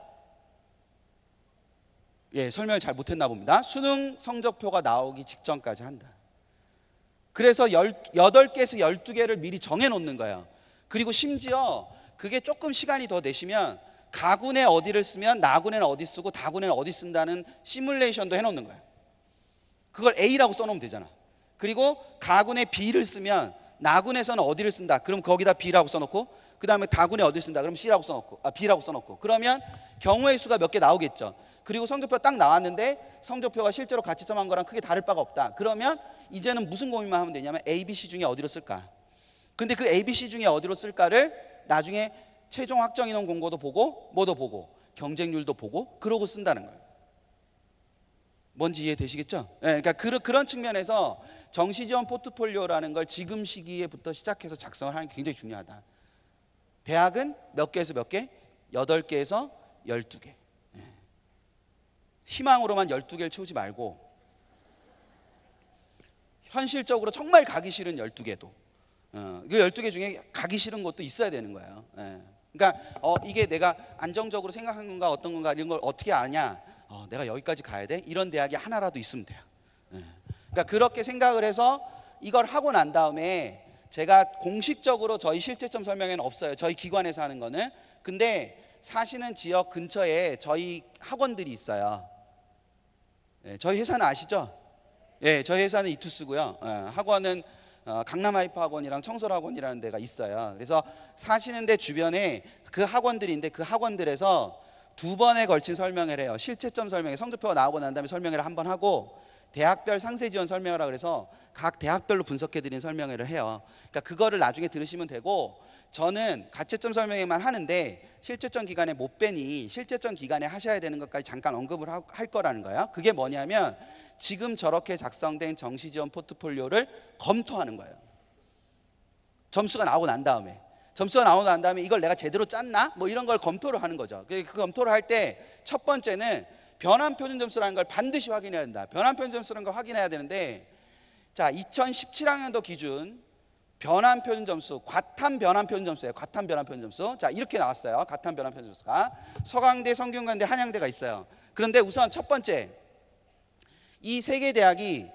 예, 설명을 잘 못했나 봅니다. 수능 성적표가 나오기 직전까지 한다. 그래서 8개에서 12개를 미리 정해놓는 거예요. 그리고 심지어 그게 조금 시간이 더 되시면 가군에 어디를 쓰면 나군에는 어디 쓰고 다군에는 어디 쓴다는 시뮬레이션도 해놓는 거예요. 그걸 A라고 써놓으면 되잖아. 그리고 가군에 B를 쓰면 나군에서는 어디를 쓴다. 그럼 거기다 B라고 써놓고 그 다음에 다군에 어디를 쓴다. 그럼 B라고 써놓고 그러면 경우의 수가 몇 개 나오겠죠. 그리고 성적표 딱 나왔는데 성적표가 실제로 가채점한 거랑 크게 다를 바가 없다. 그러면 이제는 무슨 고민만 하면 되냐면 A, B, C 중에 어디로 쓸까. 근데 그 A, B, C 중에 어디로 쓸까를 나중에 최종 확정 인원 공고도 보고 뭐도 보고 경쟁률도 보고 그러고 쓴다는 거예요. 뭔지 이해되시겠죠? 네, 그러니까 그런 측면에서 정시지원 포트폴리오라는 걸 지금 시기에부터 시작해서 작성을 하는 게 굉장히 중요하다. 대학은 몇 개에서 몇 개? 8개에서 12개. 희망으로만 12개를 채우지 말고 현실적으로 정말 가기 싫은 12개도 그 12개 중에 가기 싫은 것도 있어야 되는 거예요. 그러니까 이게 내가 안정적으로 생각하는 건가 어떤 건가 이런 걸 어떻게 아냐. 내가 여기까지 가야 돼? 이런 대학이 하나라도 있으면 돼요. 그러니까 그렇게 생각을 해서 이걸 하고 난 다음에 제가 공식적으로 저희 실제점 설명에는 없어요. 저희 기관에서 하는 거는. 근데 사시는 지역 근처에 저희 학원들이 있어요. 저희 회사는 아시죠? 저희 회사는 이투스고요. 학원은 강남 하이퍼 학원이랑 청솔 학원이라는 데가 있어요. 그래서 사시는 데 주변에 그 학원들인데 그 학원들에서 2번에 걸친 설명회를 해요. 실체점 설명회, 성적표가 나오고 난 다음에 설명회를 한 번 하고 대학별 상세 지원 설명회라 그래서 각 대학별로 분석해 드린 설명회를 해요. 그러니까 그거를 나중에 들으시면 되고, 저는 가채점 설명회만 하는데 실제점 기간에 못 빼니 실제점 기간에 하셔야 되는 것까지 잠깐 언급을 할 거라는 거예요. 그게 뭐냐면 지금 저렇게 작성된 정시 지원 포트폴리오를 검토하는 거예요. 점수가 나오고 난 다음에 이걸 내가 제대로 짰나? 뭐 이런 걸 검토를 하는 거죠. 그 검토를 할 때 첫 번째는 변환 표준 점수라는 걸 반드시 확인해야 된다. 변환 표준 점수라는 걸 확인해야 되는데, 자, 2017학년도 기준 변환 표준 점수, 과탐 변환 표준 점수예요. 과탐 변환 표준 점수. 자, 이렇게 나왔어요. 과탐 변환 표준 점수가 서강대, 성균관대, 한양대가 있어요. 그런데 우선 첫 번째, 이 세 개 대학이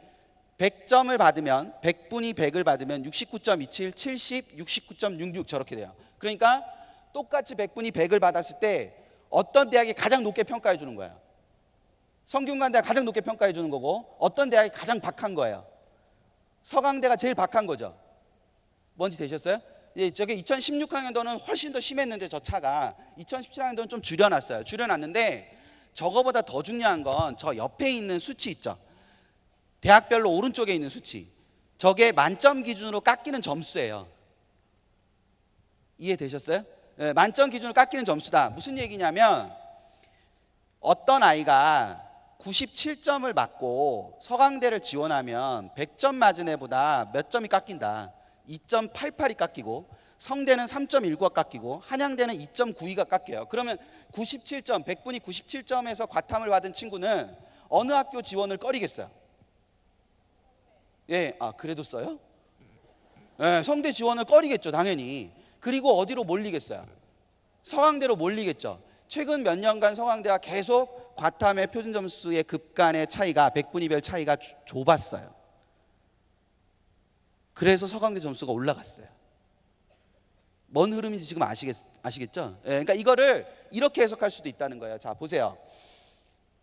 100점을 받으면 100분이 100을 받으면 69.27, 70, 69.66 저렇게 돼요. 그러니까 똑같이 100분이 100을 받았을 때 어떤 대학이 가장 높게 평가해 주는 거예요. 성균관대가 가장 높게 평가해 주는 거고, 어떤 대학이 가장 박한 거예요. 서강대가 제일 박한 거죠. 뭔지 되셨어요? 저게 2016학년도는 훨씬 더 심했는데 저 차가 2017학년도는 좀 줄여놨어요. 줄여놨는데 저거보다 더 중요한 건 저 옆에 있는 수치 있죠. 대학별로 오른쪽에 있는 수치. 저게 만점 기준으로 깎이는 점수예요. 이해되셨어요? 만점 기준으로 깎이는 점수다. 무슨 얘기냐면 어떤 아이가 97점을 맞고 서강대를 지원하면 100점 맞은 애보다 몇 점이 깎인다. 2.88이 깎이고, 성대는 3.19가 깎이고, 한양대는 2.92가 깎여요. 그러면 97점, 100분이 97점에서 과탐을 받은 친구는 어느 학교 지원을 꺼리겠어요? 그래도 써요? 성대 지원을 꺼리겠죠, 당연히. 그리고 어디로 몰리겠어요? 서강대로 몰리겠죠. 최근 몇 년간 서강대가 계속 과탐의 표준 점수의 급간의 차이가 100분위 별 차이가 좁았어요. 그래서 서강대 점수가 올라갔어요. 뭔 흐름인지 지금 아시겠죠? 그러니까 이거를 이렇게 해석할 수도 있다는 거예요. 자, 보세요.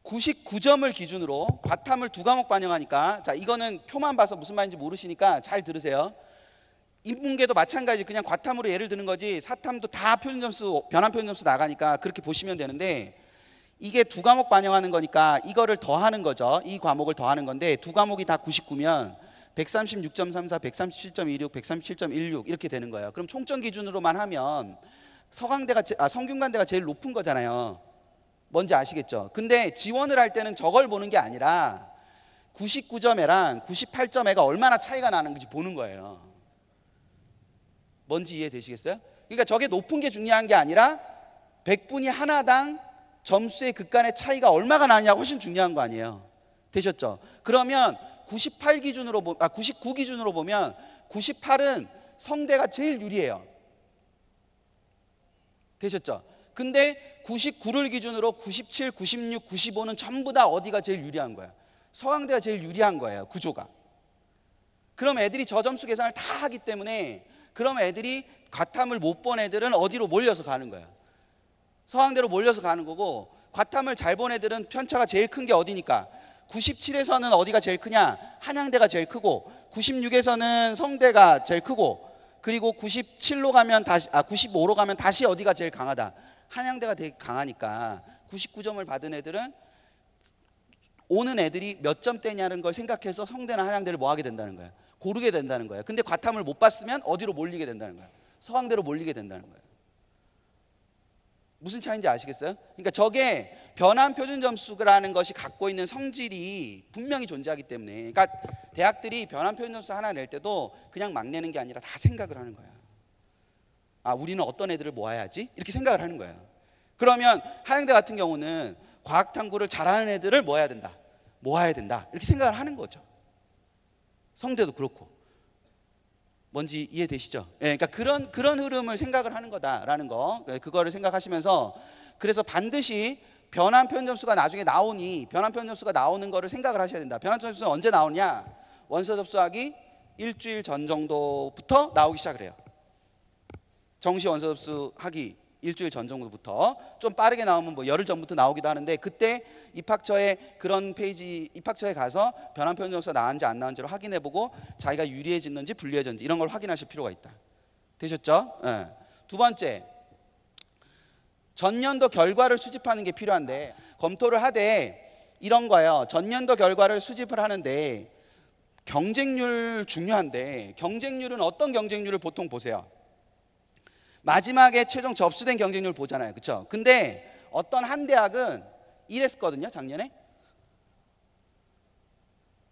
99점을 기준으로 과탐을 2과목 반영하니까, 자, 이거는 표만 봐서 무슨 말인지 모르시니까 잘 들으세요. 인문계도 마찬가지, 그냥 과탐으로 예를 드는 거지 사탐도 다 표준 점수, 변환 표준 점수 나가니까 그렇게 보시면 되는데, 이게 2과목 반영하는 거니까 이거를 더하는 거죠. 이 과목을 더하는 건데 2과목이 다 99면 136.34, 137.26, 137.16 이렇게 되는 거예요. 그럼 총점 기준으로만 하면 성균관대가 제일 높은 거잖아요. 뭔지 아시겠죠? 근데 지원을 할 때는 저걸 보는 게 아니라 99점 애랑 98점 애가 얼마나 차이가 나는 건지 보는 거예요. 뭔지 이해되시겠어요? 그러니까 저게 높은 게 중요한 게 아니라 100분이 하나당 점수의 극간의 차이가 얼마가 나느냐가 훨씬 중요한 거 아니에요. 되셨죠? 그러면 99 기준으로 보면 98은 성대가 제일 유리해요. 되셨죠? 근데 99를 기준으로 97, 96, 95는 전부 다 어디가 제일 유리한 거예요? 서강대가 제일 유리한 거예요, 구조가. 그럼 애들이 저 점수 계산을 다 하기 때문에, 그럼 애들이 과탐을 못 본 애들은 어디로 몰려서 가는 거예요? 서강대로 몰려서 가는 거고, 과탐을 잘 본 애들은 편차가 제일 큰 게 어디니까? 97에서는 어디가 제일 크냐? 한양대가 제일 크고, 96에서는 성대가 제일 크고, 그리고 97로 가면 95로 가면 다시 어디가 제일 강하다? 한양대가 되게 강하니까 99점을 받은 애들은 오는 애들이 몇 점대냐는 걸 생각해서 성대나 한양대를 뭐 하게 된다는 거예요? 고르게 된다는 거예요. 근데 과탐을 못 봤으면 어디로 몰리게 된다는 거예요? 서강대로 몰리게 된다는 거예요. 무슨 차이인지 아시겠어요? 그러니까 저게 변환 표준 점수라는 것이 갖고 있는 성질이 분명히 존재하기 때문에, 그러니까 대학들이 변환 표준 점수 하나 낼 때도 그냥 막 내는 게 아니라 다 생각을 하는 거예요. 우리는 어떤 애들을 모아야지? 이렇게 생각을 하는 거예요. 그러면 한양대 같은 경우는 과학탐구를 잘하는 애들을 모아야 된다. 이렇게 생각을 하는 거죠. 성대도 그렇고. 뭔지 이해되시죠? 그러니까 그런 흐름을 생각을 하는 거다라는 거, 그거를 생각하시면서, 그래서 반드시 변환 표준 점수가 나중에 나오니 변환 표준 점수가 나오는 거를 생각을 하셔야 된다. 변환 표준 점수는 언제 나오냐? 원서 접수하기 일주일 전 정도부터 나오기 시작을 해요. 정시 원서 접수 하기 일주일 전 정도부터, 좀 빠르게 나오면 뭐 열흘 전부터 나오기도 하는데, 그때 입학처에 그런 페이지, 입학처에 가서 변환 표현정사 나왔는지 안 나왔는지를 확인해보고 자기가 유리해졌는지 불리해졌는지 이런 걸 확인하실 필요가 있다. 되셨죠? 네. 두 번째, 전년도 결과를 수집하는 게 필요한데, 검토를 하되 이런 거예요. 전년도 결과를 수집을 하는데 경쟁률 중요한데, 경쟁률은 어떤 경쟁률을 보통 보세요? 마지막에 최종 접수된 경쟁률 보잖아요. 그렇죠? 근데 어떤 한 대학은 이랬거든요, 작년에.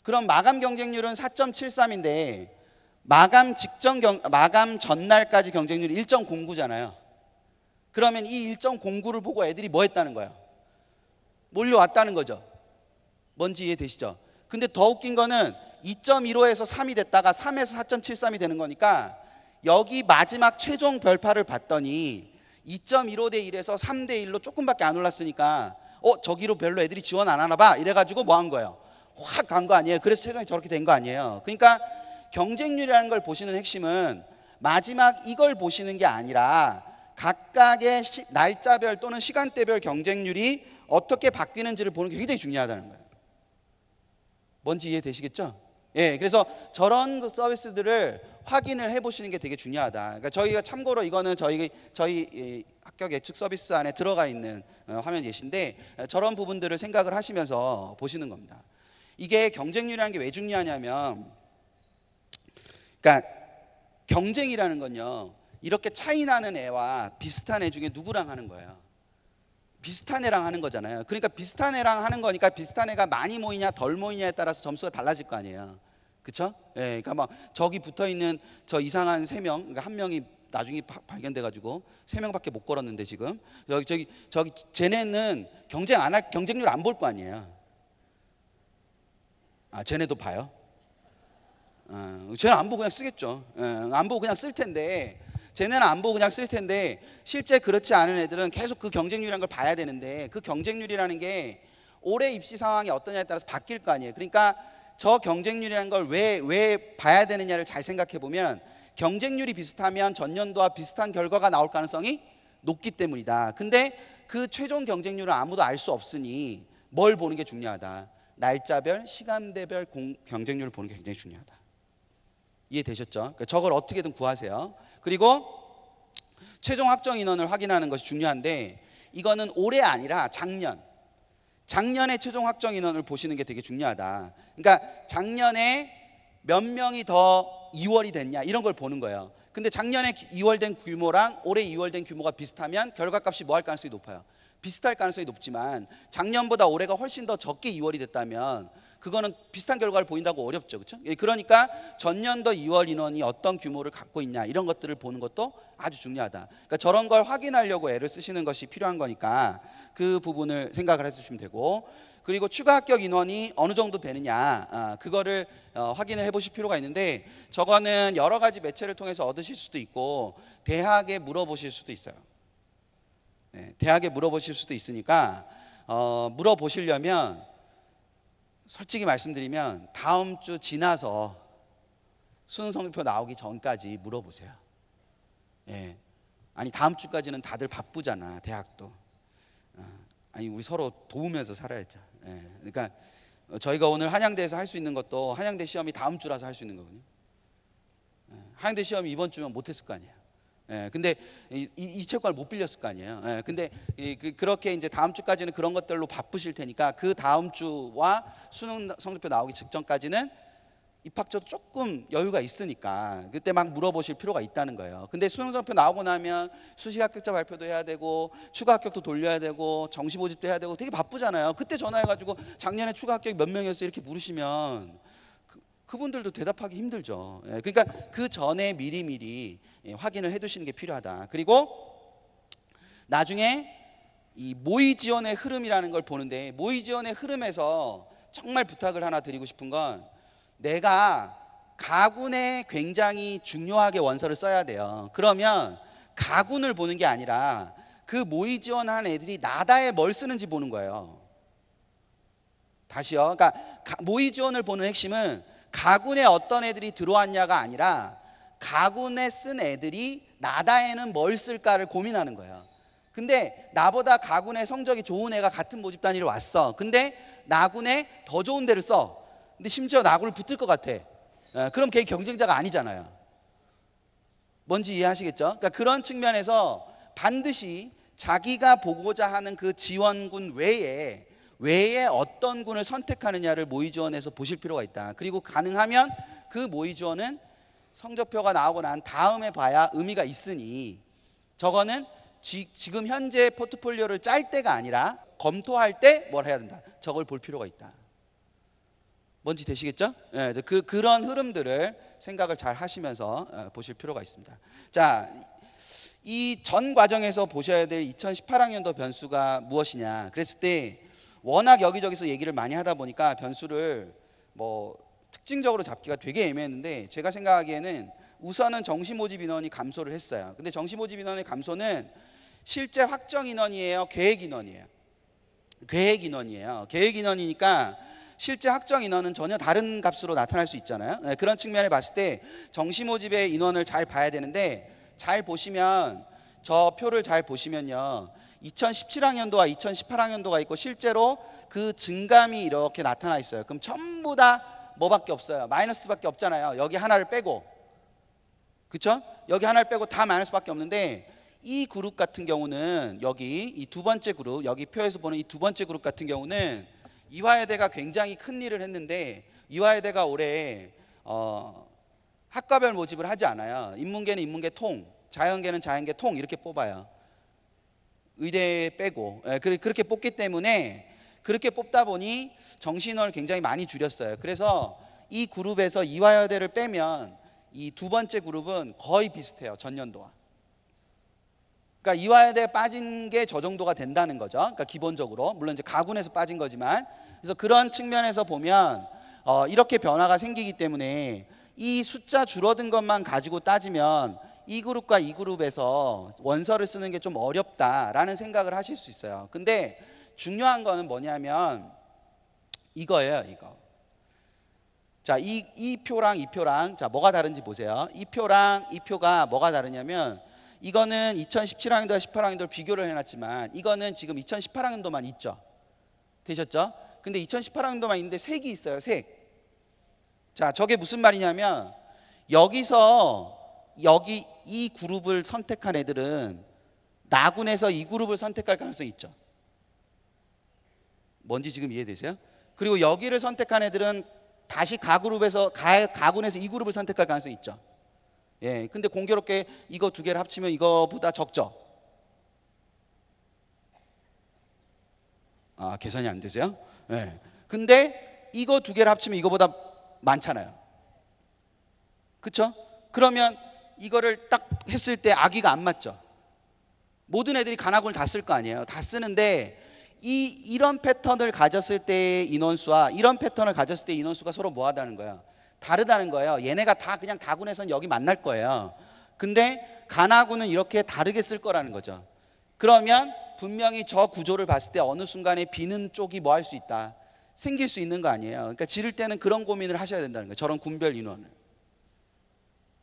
그럼 마감 경쟁률은 4.73인데 마감 전날까지 경쟁률이 1.09잖아요. 그러면 이 1.09를 보고 애들이 뭐 했다는 거예요? 몰려왔다는 거죠. 뭔지 이해되시죠? 근데 더 웃긴 거는 2.15에서 3이 됐다가 3에서 4.73이 되는 거니까, 여기 마지막 최종 별파를 봤더니 2.15 대 1에서 3 대 1로 조금밖에 안 올랐으니까 저기로 별로 애들이 지원 안 하나 봐, 이래가지고 뭐 한 거예요? 확 간 거 아니에요? 그래서 최종이 저렇게 된 거 아니에요? 그러니까 경쟁률이라는 걸 보시는 핵심은 마지막 이걸 보시는 게 아니라 각각의 날짜별 또는 시간대별 경쟁률이 어떻게 바뀌는지를 보는 게 굉장히 중요하다는 거예요. 뭔지 이해되시겠죠? 예, 그래서 저런 서비스들을 확인을 해보시는 게 되게 중요하다. 그러니까 저희가 참고로 이거는 저희 합격 예측 서비스 안에 들어가 있는 화면 예시인데, 저런 부분들을 생각을 하시면서 보시는 겁니다. 이게 경쟁률이라는 게 왜 중요하냐면, 그러니까 경쟁이라는 건요, 이렇게 차이 나는 애와 비슷한 애 중에 누구랑 하는 거예요? 비슷한 애랑 하는 거잖아요. 그러니까 비슷한 애랑 하는 거니까 비슷한 애가 많이 모이냐 덜 모이냐에 따라서 점수가 달라질 거 아니에요. 그렇죠? 예, 그러니까 막 저기 붙어 있는 저 이상한 3명, 그러니까 한 명이 나중에 발견돼 가지고 3명밖에 못 걸었는데, 지금 저기 쟤네는 경쟁률 안 볼 거 아니에요. 아, 쟤네도 봐요? 쟤는 안 보고 그냥 쓰겠죠. 안 보고 그냥 쓸 텐데, 쟤네는 안 보고 그냥 쓸 텐데, 실제 그렇지 않은 애들은 계속 그 경쟁률이라는 걸 봐야 되는데, 그 경쟁률이라는 게 올해 입시 상황이 어떠냐에 따라서 바뀔 거 아니에요. 그러니까 저 경쟁률이라는 걸 왜 봐야 되느냐를 잘 생각해 보면, 경쟁률이 비슷하면 전년도와 비슷한 결과가 나올 가능성이 높기 때문이다. 근데 그 최종 경쟁률은 아무도 알 수 없으니 뭘 보는 게 중요하다? 날짜별, 시간대별 경쟁률을 보는 게 굉장히 중요하다. 이해되셨죠? 그러니까 저걸 어떻게든 구하세요. 그리고 최종 확정 인원을 확인하는 것이 중요한데, 이거는 올해 아니라 작년에 최종 확정 인원을 보시는 게 되게 중요하다. 그러니까 작년에 몇 명이 더 2월이 됐냐 이런 걸 보는 거예요. 근데 작년에 2월 된 규모랑 올해 2월 된 규모가 비슷하면 결과값이 뭐 할 가능성이 높아요? 비슷할 가능성이 높지만, 작년보다 올해가 훨씬 더 적게 2월이 됐다면 그거는 비슷한 결과를 보인다고 어렵죠. 그렇죠? 그러니까 전년도 2월 인원이 어떤 규모를 갖고 있냐 이런 것들을 보는 것도 아주 중요하다. 그러니까 저런 걸 확인하려고 애를 쓰시는 것이 필요한 거니까 그 부분을 생각을 해주시면 되고, 그리고 추가 합격 인원이 어느 정도 되느냐, 그거를 확인을 해보실 필요가 있는데, 저거는 여러 가지 매체를 통해서 얻으실 수도 있고 대학에 물어보실 수도 있어요. 네, 대학에 물어보실 수도 있으니까 물어보시려면 솔직히 말씀드리면 다음 주 지나서 수능 성적표 나오기 전까지 물어보세요. 예. 아니 다음 주까지는 다들 바쁘잖아, 대학도. 아니 우리 서로 도우면서 살아야죠. 예. 그러니까 저희가 오늘 한양대에서 할 수 있는 것도 한양대 시험이 다음 주라서 할 수 있는 거거든요. 한양대 시험이 이번 주면 못했을 거 아니에요. 예, 근데 이 채권을 못 빌렸을 거 아니에요. 예, 근데 그렇게 이제 다음 주까지는 그런 것들로 바쁘실 테니까, 그 다음 주와 수능 성적표 나오기 직전까지는 입학처도 조금 여유가 있으니까 그때 막 물어보실 필요가 있다는 거예요. 근데 수능 성적표 나오고 나면 수시 합격자 발표도 해야 되고 추가 합격도 돌려야 되고 정시 모집도 해야 되고 되게 바쁘잖아요. 그때 전화해가지고 작년에 추가 합격이 몇 명이었어요 이렇게 물으시면 그분들도 대답하기 힘들죠. 그러니까 그 전에 미리미리 확인을 해두시는 게 필요하다. 그리고 나중에 이 모의 지원의 흐름이라는 걸 보는데, 모의 지원의 흐름에서 정말 부탁을 하나 드리고 싶은 건, 내가 가군에 굉장히 중요하게 원서를 써야 돼요. 그러면 가군을 보는 게 아니라 그 모의 지원한 애들이 나다에 뭘 쓰는지 보는 거예요. 다시요. 그러니까 모의 지원을 보는 핵심은 가군에 어떤 애들이 들어왔냐가 아니라 가군에 쓴 애들이 나다에는 뭘 쓸까를 고민하는 거예요. 근데 나보다 가군에 성적이 좋은 애가 같은 모집 단위로 왔어. 근데 나군에 더 좋은 데를 써. 근데 심지어 나군을 붙을 것 같아. 그럼 걔 경쟁자가 아니잖아요. 뭔지 이해하시겠죠? 그러니까 그런 측면에서 반드시 자기가 보고자 하는 그 지원군 외에 어떤 군을 선택하느냐를 모의지원에서 보실 필요가 있다. 그리고 가능하면 그 모의지원은 성적표가 나오고 난 다음에 봐야 의미가 있으니 저거는 지금 현재 포트폴리오를 짤 때가 아니라 검토할 때 뭘 해야 된다. 저걸 볼 필요가 있다. 뭔지 되시겠죠? 네, 그런 흐름들을 생각을 잘 하시면서 보실 필요가 있습니다. 자, 이 전 과정에서 보셔야 될 2018학년도 변수가 무엇이냐. 그랬을 때 워낙 여기저기서 얘기를 많이 하다 보니까 변수를 뭐 특징적으로 잡기가 되게 애매했는데 제가 생각하기에는 우선은 정시 모집 인원이 감소를 했어요. 근데 정시 모집 인원의 감소는 실제 확정 인원이에요? 계획 인원이에요? 계획 인원이에요. 계획 인원이니까 실제 확정 인원은 전혀 다른 값으로 나타날 수 있잖아요. 네, 그런 측면에 봤을 때 정시 모집의 인원을 잘 봐야 되는데 잘 보시면 저 표를 잘 보시면요. 2017학년도와 2018학년도가 있고 실제로 그 증감이 이렇게 나타나 있어요. 그럼 전부 다 뭐밖에 없어요? 마이너스밖에 없잖아요. 여기 하나를 빼고. 그렇죠? 여기 하나를 빼고 다 마이너스밖에 없는데 이 그룹 같은 경우는 여기 이 두 번째 그룹, 여기 표에서 보는 이 두 번째 그룹 같은 경우는 이화여대가 굉장히 큰 일을 했는데 이화여대가 올해 학과별 모집을 하지 않아요. 인문계는 인문계 통, 자연계는 자연계 통 이렇게 뽑아요. 의대 빼고. 그렇게 뽑기 때문에 그렇게 뽑다 보니 정시인원을 굉장히 많이 줄였어요. 그래서 이 그룹에서 이화여대를 빼면 이 두 번째 그룹은 거의 비슷해요. 전년도와. 그러니까 이화여대 빠진 게 저 정도가 된다는 거죠. 그러니까 기본적으로 물론 이제 가군에서 빠진 거지만 그래서 그런 측면에서 보면 이렇게 변화가 생기기 때문에 이 숫자 줄어든 것만 가지고 따지면 이 그룹과 이 그룹에서 원서를 쓰는 게 좀 어렵다라는 생각을 하실 수 있어요. 근데 중요한 거는 뭐냐면 이거예요. 이거. 자, 이 표랑 이 표랑 자 뭐가 다른지 보세요. 이 표랑 이 표가 뭐가 다르냐면 이거는 2017학년도와 18학년도를 비교를 해놨지만 이거는 지금 2018학년도만 있죠. 되셨죠? 근데 2018학년도만 있는데 색이 있어요. 색. 자, 저게 무슨 말이냐면 여기서 여기 이 그룹을 선택한 애들은 나군에서 이 그룹을 선택할 가능성이 있죠. 뭔지 지금 이해되세요? 그리고 여기를 선택한 애들은 다시 가군에서 이 그룹을 선택할 가능성이 있죠. 예, 근데 공교롭게 이거 두 개를 합치면 이거보다 적죠. 아, 계산이 안 되세요? 예. 근데 이거 두 개를 합치면 이거보다 많잖아요. 그렇죠? 그러면 이거를 딱 했을 때 아기가 안 맞죠. 모든 애들이 간학군을 다 쓸 거 아니에요. 다 쓰는데 이런 패턴을 가졌을 때의 인원수와 이런 패턴을 가졌을 때의 인원수가 서로 뭐하다는 거예요? 다르다는 거예요. 얘네가 다 그냥 가군에선 여기 만날 거예요. 근데 간하군은 이렇게 다르게 쓸 거라는 거죠. 그러면 분명히 저 구조를 봤을 때 어느 순간에 비는 쪽이 뭐 할 수 있다. 생길 수 있는 거 아니에요. 그러니까 지를 때는 그런 고민을 하셔야 된다는 거예요. 저런 군별 인원을.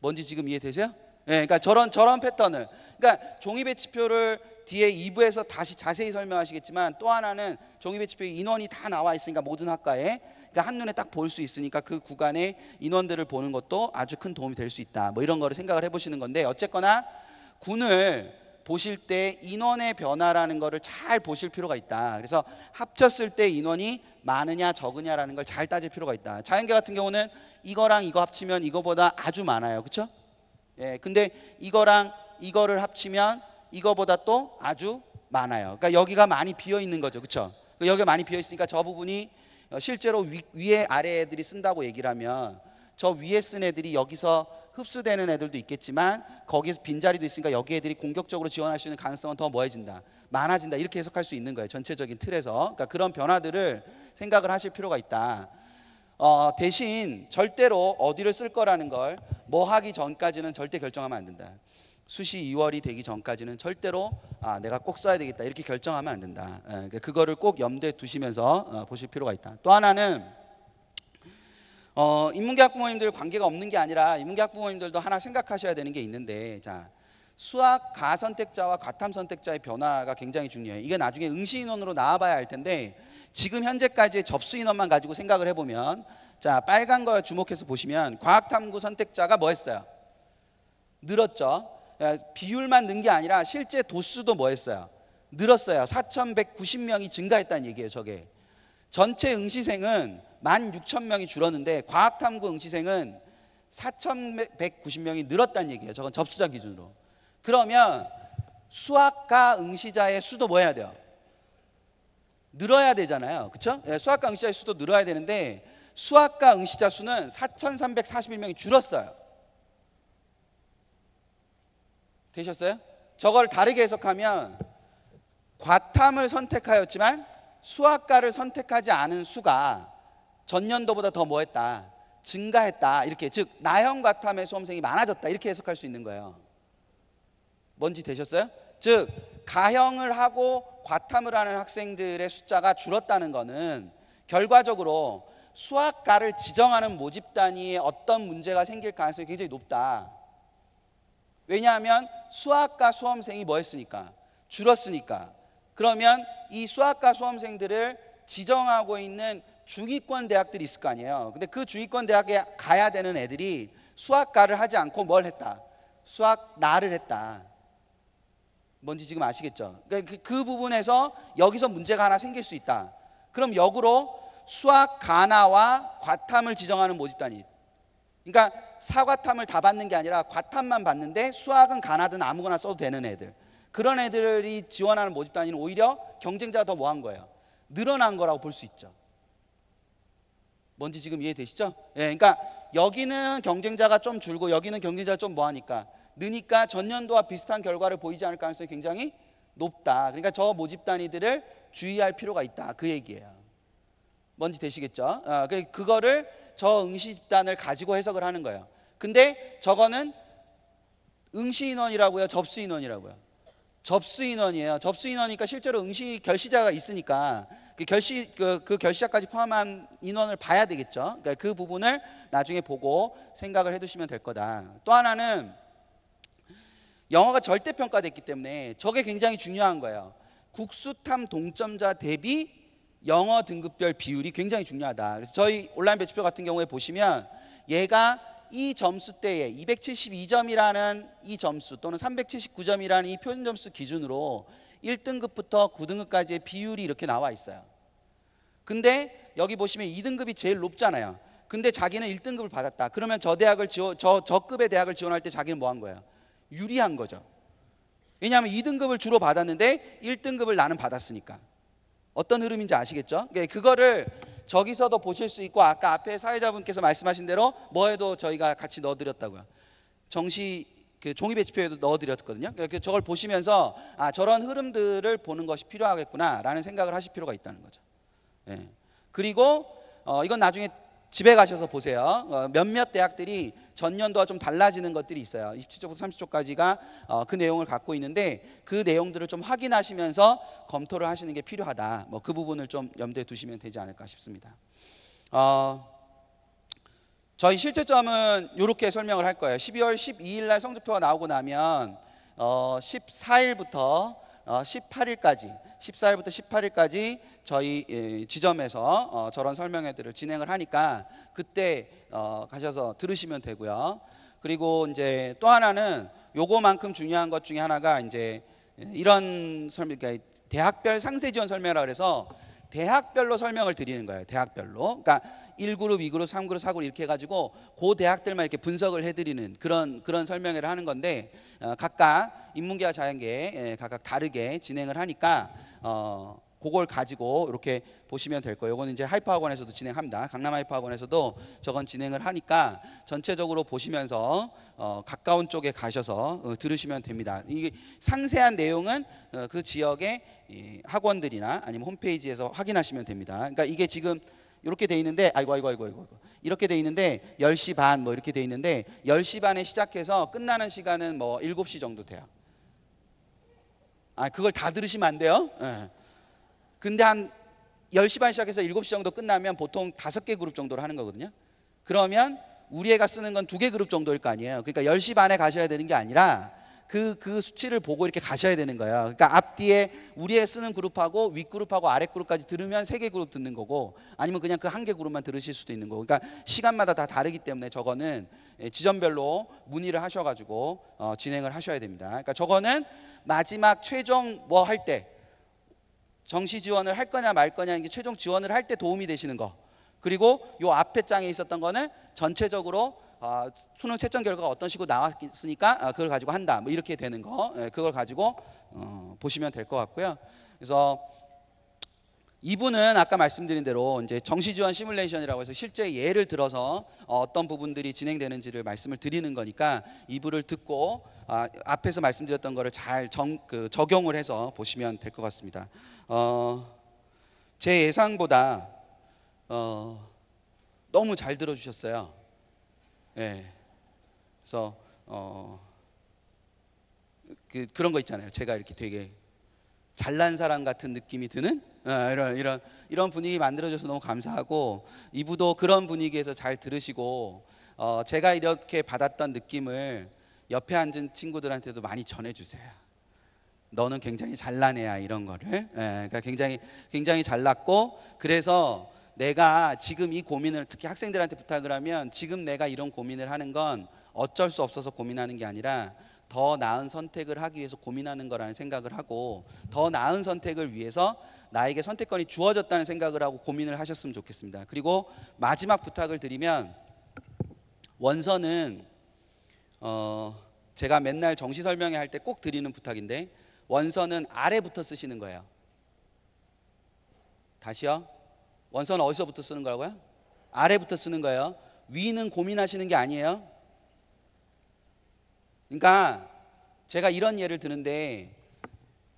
뭔지 지금 이해되세요? 네, 그러니까 저런 패턴을. 그러니까 종이배치표를 뒤에 2부에서 다시 자세히 설명하시겠지만 또 하나는 종이배치표에 인원이 다 나와 있으니까 모든 학과에 그러니까 한눈에 딱 볼 수 있으니까 그 구간의 인원들을 보는 것도 아주 큰 도움이 될 수 있다. 뭐 이런 거를 생각을 해보시는 건데 어쨌거나 군을 보실 때 인원의 변화라는 거를 잘 보실 필요가 있다. 그래서 합쳤을 때 인원이 많으냐 적으냐라는 걸 잘 따질 필요가 있다. 자연계 같은 경우는 이거랑 이거 합치면 이거보다 아주 많아요. 그렇죠? 예, 근데 이거랑 이거를 합치면 이거보다 또 아주 많아요. 그러니까 여기가 많이 비어 있는 거죠. 그렇죠? 여기가 많이 비어 있으니까 저 부분이 실제로 위에 아래 애들이 쓴다고 얘기를 하면 저 위에 쓴 애들이 여기서 흡수되는 애들도 있겠지만 거기서 빈자리도 있으니까 여기 애들이 공격적으로 지원할 수 있는 가능성은 더 뭐해진다, 많아진다 이렇게 해석할 수 있는 거예요. 전체적인 틀에서. 그러니까 그런 변화들을 생각을 하실 필요가 있다. 대신 절대로 어디를 쓸 거라는 걸 뭐 하기 전까지는 절대 결정하면 안 된다. 수시 2월이 되기 전까지는 절대로 내가 꼭 써야 되겠다 이렇게 결정하면 안 된다. 그거를 꼭 염두에 두시면서 보실 필요가 있다. 또 하나는 인문계 학부모님들 관계가 없는 게 아니라 인문계 학부모님들도 하나 생각하셔야 되는 게 있는데, 자, 수학 가 선택자와 과탐 선택자의 변화가 굉장히 중요해요. 이게 나중에 응시 인원으로 나와봐야 할 텐데, 지금 현재까지의 접수 인원만 가지고 생각을 해보면, 자, 빨간 거 주목해서 보시면 과학탐구 선택자가 뭐 했어요? 늘었죠. 비율만 는 게 아니라 실제 도수도 뭐 했어요? 늘었어요. 4,190명이 증가했다는 얘기예요. 저게 전체 응시생은 16,000명이 줄었는데 과학탐구 응시생은 4,190명이 늘었다는 얘기예요. 저건 접수자 기준으로. 그러면 수학과 응시자의 수도 뭐 해야 돼요? 늘어야 되잖아요. 그렇죠? 수학과 응시자의 수도 늘어야 되는데 수학과 응시자 수는 4,341명이 줄었어요. 되셨어요? 저걸 다르게 해석하면 과탐을 선택하였지만 수학과를 선택하지 않은 수가 전년도보다 더 뭐했다? 증가했다. 이렇게, 즉 나형 과탐의 수험생이 많아졌다. 이렇게 해석할 수 있는 거예요. 뭔지 되셨어요? 즉 가형을 하고 과탐을 하는 학생들의 숫자가 줄었다는 것은 결과적으로 수학과를 지정하는 모집 단위에 어떤 문제가 생길 가능성이 굉장히 높다. 왜냐하면 수학과 수험생이 뭐 했으니까? 줄었으니까. 그러면 이 수학과 수험생들을 지정하고 있는 중위권 대학들이 있을 거 아니에요. 근데 그 중위권 대학에 가야 되는 애들이 수학과를 하지 않고 뭘 했다? 수학나를 했다. 뭔지 지금 아시겠죠? 그러니까 그 부분에서 여기서 문제가 하나 생길 수 있다. 그럼 역으로 수학가나와 과탐을 지정하는 모집단이, 그러니까 사과탐을 다 받는 게 아니라 과탐만 받는데 수학은 가나든 아무거나 써도 되는 애들, 그런 애들이 지원하는 모집단위는 오히려 경쟁자가 더 뭐한 거예요? 늘어난 거라고 볼 수 있죠. 뭔지 지금 이해되시죠? 예, 그러니까 여기는 경쟁자가 좀 줄고 여기는 경쟁자가 좀 뭐하니까 느니까 전년도와 비슷한 결과를 보이지 않을 가능성이 굉장히 높다. 그러니까 저 모집 단위들을 주의할 필요가 있다. 그 얘기예요. 뭔지 되시겠죠? 그거를 저 응시 집단을 가지고 해석을 하는 거예요. 근데 저거는 응시 인원이라고요? 접수 인원이라고요? 접수 인원이에요. 접수 인원이니까 실제로 응시 결시자가 있으니까 그 결시자까지 포함한 인원을 봐야 되겠죠. 그러니까 그 부분을 나중에 보고 생각을 해두시면 될 거다. 또 하나는 영어가 절대평가됐기 때문에 저게 굉장히 중요한 거예요. 국수탐 동점자 대비 영어 등급별 비율이 굉장히 중요하다. 그래서 저희 온라인 배치표 같은 경우에 보시면 얘가 이 점수대에 272점이라는 이 점수 또는 379점이라는 이 표준 점수 기준으로 1등급부터 9등급까지의 비율이 이렇게 나와 있어요. 근데 여기 보시면 2등급이 제일 높잖아요. 근데 자기는 1등급을 받았다. 그러면 저 급의 대학을 지원할 때 자기는 뭐 한 거예요? 유리한 거죠. 왜냐하면 2등급을 주로 받았는데 1등급을 나는 받았으니까. 어떤 흐름인지 아시겠죠? 그거를 저기서도 보실 수 있고 아까 앞에 사회자분께서 말씀하신 대로 뭐에도 저희가 같이 넣어드렸다고요. 정시 종이 배치표에도 넣어드렸거든요. 저걸 보시면서 저런 흐름들을 보는 것이 필요하겠구나라는 생각을 하실 필요가 있다는 거죠. 예. 그리고 이건 나중에 집에 가셔서 보세요. 몇몇 대학들이 전년도와 좀 달라지는 것들이 있어요. 27쪽부터 30쪽까지가 그 내용을 갖고 있는데 그 내용들을 좀 확인하시면서 검토를 하시는 게 필요하다. 그 부분을 좀 염두에 두시면 되지 않을까 싶습니다. 저희 실제점은 이렇게 설명을 할 거예요. 12월 12일 날 성적표가 나오고 나면 14일부터 18일까지 14일부터 18일까지 저희 지점에서 저런 설명회들을 진행을 하니까 그때 가셔서 들으시면 되고요. 그리고 이제 또 하나는 요거만큼 중요한 것 중에 하나가 이제 이런 설명, 그러니까 대학별 상세 지원 설명이라 그래서 대학별로 설명을 드리는 거예요. 대학별로. 그러니까 1그룹, 2그룹, 3그룹, 4그룹 이렇게 해가지고 그 대학들만 이렇게 분석을 해드리는 그런 설명회를 하는 건데 각각 인문계와 자연계 각각 다르게 진행을 하니까 그걸 가지고 이렇게 보시면 될 거예요. 이거는 이제 하이퍼학원에서도 진행합니다. 강남 하이퍼학원에서도 저건 진행을 하니까 전체적으로 보시면서 가까운 쪽에 가셔서 들으시면 됩니다. 이게 상세한 내용은 그 지역의 학원들이나 아니면 홈페이지에서 확인하시면 됩니다. 그러니까 이게 지금 이렇게 돼 있는데 아이고 이렇게 돼 있는데 10시 반 뭐 이렇게 돼 있는데 10시 반에 시작해서 끝나는 시간은 뭐 7시 정도 돼요. 그걸 다 들으시면 안 돼요. 네. 근데 한 10시 반 시작해서 7시 정도 끝나면 보통 5개 그룹 정도로 하는 거거든요. 그러면 우리 애가 쓰는 건 2개 그룹 정도일 거 아니에요. 그러니까 10시 반에 가셔야 되는 게 아니라 그 수치를 보고 이렇게 가셔야 되는 거예요. 그러니까 앞뒤에 우리 애 쓰는 그룹하고 윗그룹하고 아랫그룹까지 들으면 3개 그룹 듣는 거고, 아니면 그냥 그 1개 그룹만 들으실 수도 있는 거고. 그러니까 시간마다 다 다르기 때문에 저거는 지점별로 문의를 하셔가지고 진행을 하셔야 됩니다. 그러니까 저거는 마지막 최종 뭐 할 때, 정시 지원을 할 거냐 말 거냐, 이게 최종 지원을 할 때 도움이 되시는 거. 그리고 요 앞에 장에 있었던 거는 전체적으로 수능 채점 결과가 어떤 식으로 나왔으니까 그걸 가지고 한다, 뭐 이렇게 되는 거, 그걸 가지고 보시면 될 것 같고요. 그래서 2부는 아까 말씀드린 대로 이제 정시 지원 시뮬레이션이라고 해서 실제 예를 들어서 어떤 부분들이 진행되는지를 말씀을 드리는 거니까 2부를 듣고 앞에서 말씀드렸던 거를 잘 적용을 해서 보시면 될 것 같습니다. 제 예상보다 너무 잘 들어주셨어요. 예. 그래서 그런 거 있잖아요. 제가 이렇게 되게 잘난 사람 같은 느낌이 드는 이런 분위기 만들어줘서 너무 감사하고, 이부도 그런 분위기에서 잘 들으시고 제가 이렇게 받았던 느낌을 옆에 앉은 친구들한테도 많이 전해주세요. 너는 굉장히 잘난 애야, 이런 거를. 그러니까 굉장히 잘났고, 그래서 내가 지금 이 고민을, 특히 학생들한테 부탁을 하면, 지금 내가 이런 고민을 하는 건 어쩔 수 없어서 고민하는 게 아니라 더 나은 선택을 하기 위해서 고민하는 거라는 생각을 하고, 더 나은 선택을 위해서 나에게 선택권이 주어졌다는 생각을 하고 고민을 하셨으면 좋겠습니다. 그리고 마지막 부탁을 드리면, 원서는 제가 맨날 정시 설명회 할 때 꼭 드리는 부탁인데, 원서는 아래부터 쓰시는 거예요. 다시요? 원서는 어디서부터 쓰는 거라고요? 아래부터 쓰는 거예요. 위는 고민하시는 게 아니에요. 그러니까 제가 이런 예를 드는데,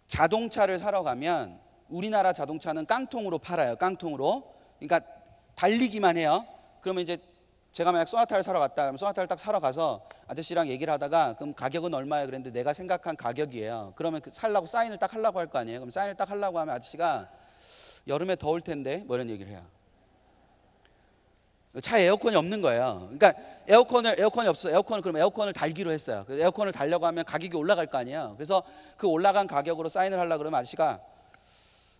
자동차를 사러 가면 우리나라 자동차는 깡통으로 팔아요. 깡통으로. 그러니까 달리기만 해요. 그러면 이제 제가 만약 소나타를 사러 갔다 그러면 소나타를 딱 사러 가서 아저씨랑 얘기를 하다가, 그럼 가격은 얼마예요? 그랬는데 내가 생각한 가격이에요. 그러면 살라고 사인을 딱 하려고 할 거 아니에요. 그럼 사인을 딱 하려고 하면 아저씨가 여름에 더울 텐데 뭐 이런 얘기를 해요. 차에 에어컨이 없는 거예요. 그러니까 에어컨이 없어요. 그럼 에어컨을 달기로 했어요. 그래서 에어컨을 달려고 하면 가격이 올라갈 거 아니에요. 그래서 그 올라간 가격으로 사인을 하려고 그러면 아저씨가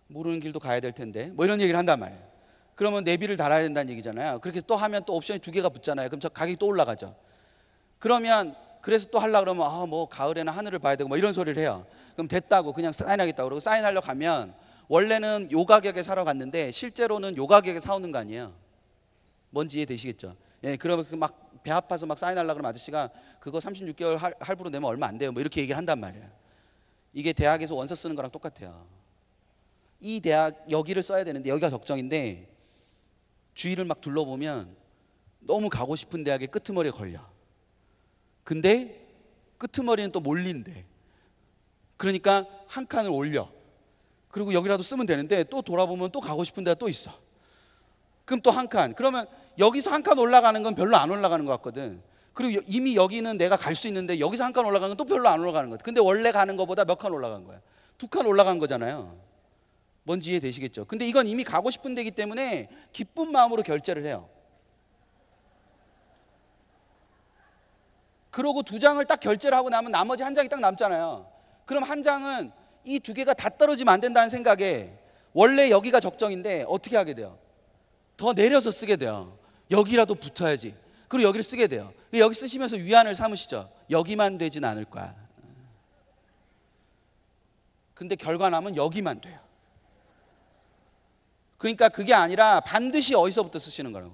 모르는 길도 가야 될 텐데 뭐 이런 얘기를 한단 말이에요. 그러면 내비를 달아야 된다는 얘기잖아요. 그렇게 또 하면 또 옵션이 2개가 붙잖아요. 그럼 저 가격이 또 올라가죠. 그러면 그래서 또 하려고 그러면 뭐 가을에는 하늘을 봐야 되고 뭐 이런 소리를 해요. 그럼 됐다고 그냥 사인하겠다고 그러고 사인하려고 가면, 원래는 요 가격에 사러 갔는데 실제로는 요 가격에 사오는 거 아니에요. 뭔지 이해되시겠죠? 예, 그러면 막 배 아파서 막 사인하려고 그러면 아저씨가 그거 36개월 할부로 내면 얼마 안 돼요. 뭐 이렇게 얘기를 한단 말이에요. 이게 대학에서 원서 쓰는 거랑 똑같아요. 이 대학 여기를 써야 되는데 여기가 적정인데 주위를 막 둘러보면 너무 가고 싶은 대학의 끄트머리에 걸려. 근데 끄트머리는 또 몰린대. 그러니까 한 칸을 올려. 그리고 여기라도 쓰면 되는데 또 돌아보면 또 가고 싶은 데가 또 있어. 그럼 또 한 칸. 그러면 여기서 한 칸 올라가는 건 별로 안 올라가는 것 같거든. 그리고 이미 여기는 내가 갈 수 있는데 여기서 한 칸 올라가는 건 또 별로 안 올라가는 것 같아. 근데 원래 가는 것보다 몇 칸 올라간 거야. 2칸 올라간 거잖아요. 뭔지 이해되시겠죠? 근데 이건 이미 가고 싶은 데이기 때문에 기쁜 마음으로 결제를 해요. 그러고 2장을 딱 결제를 하고 나면 나머지 한 장이 딱 남잖아요. 그럼 한 장은 이 2개가 다 떨어지면 안 된다는 생각에, 원래 여기가 적정인데 어떻게 하게 돼요? 더 내려서 쓰게 돼요. 여기라도 붙어야지. 그리고 여기를 쓰게 돼요. 여기 쓰시면서 위안을 삼으시죠. 여기만 되진 않을 거야. 근데 결과남은 여기만 돼요. 그러니까 그게 아니라 반드시 어디서부터 쓰시는 거라고.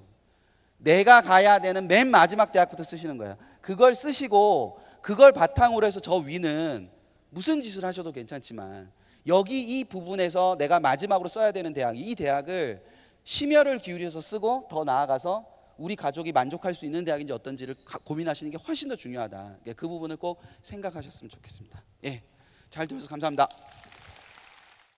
내가 가야 되는 맨 마지막 대학부터 쓰시는 거예요. 그걸 쓰시고 그걸 바탕으로 해서 저 위는 무슨 짓을 하셔도 괜찮지만, 여기 이 부분에서 내가 마지막으로 써야 되는 대학, 이 대학을 심혈을 기울여서 쓰고 더 나아가서 우리 가족이 만족할 수 있는 대학인지 어떤지를 고민하시는 게 훨씬 더 중요하다. 그 부분을 꼭 생각하셨으면 좋겠습니다. 예, 잘 들어서 감사합니다.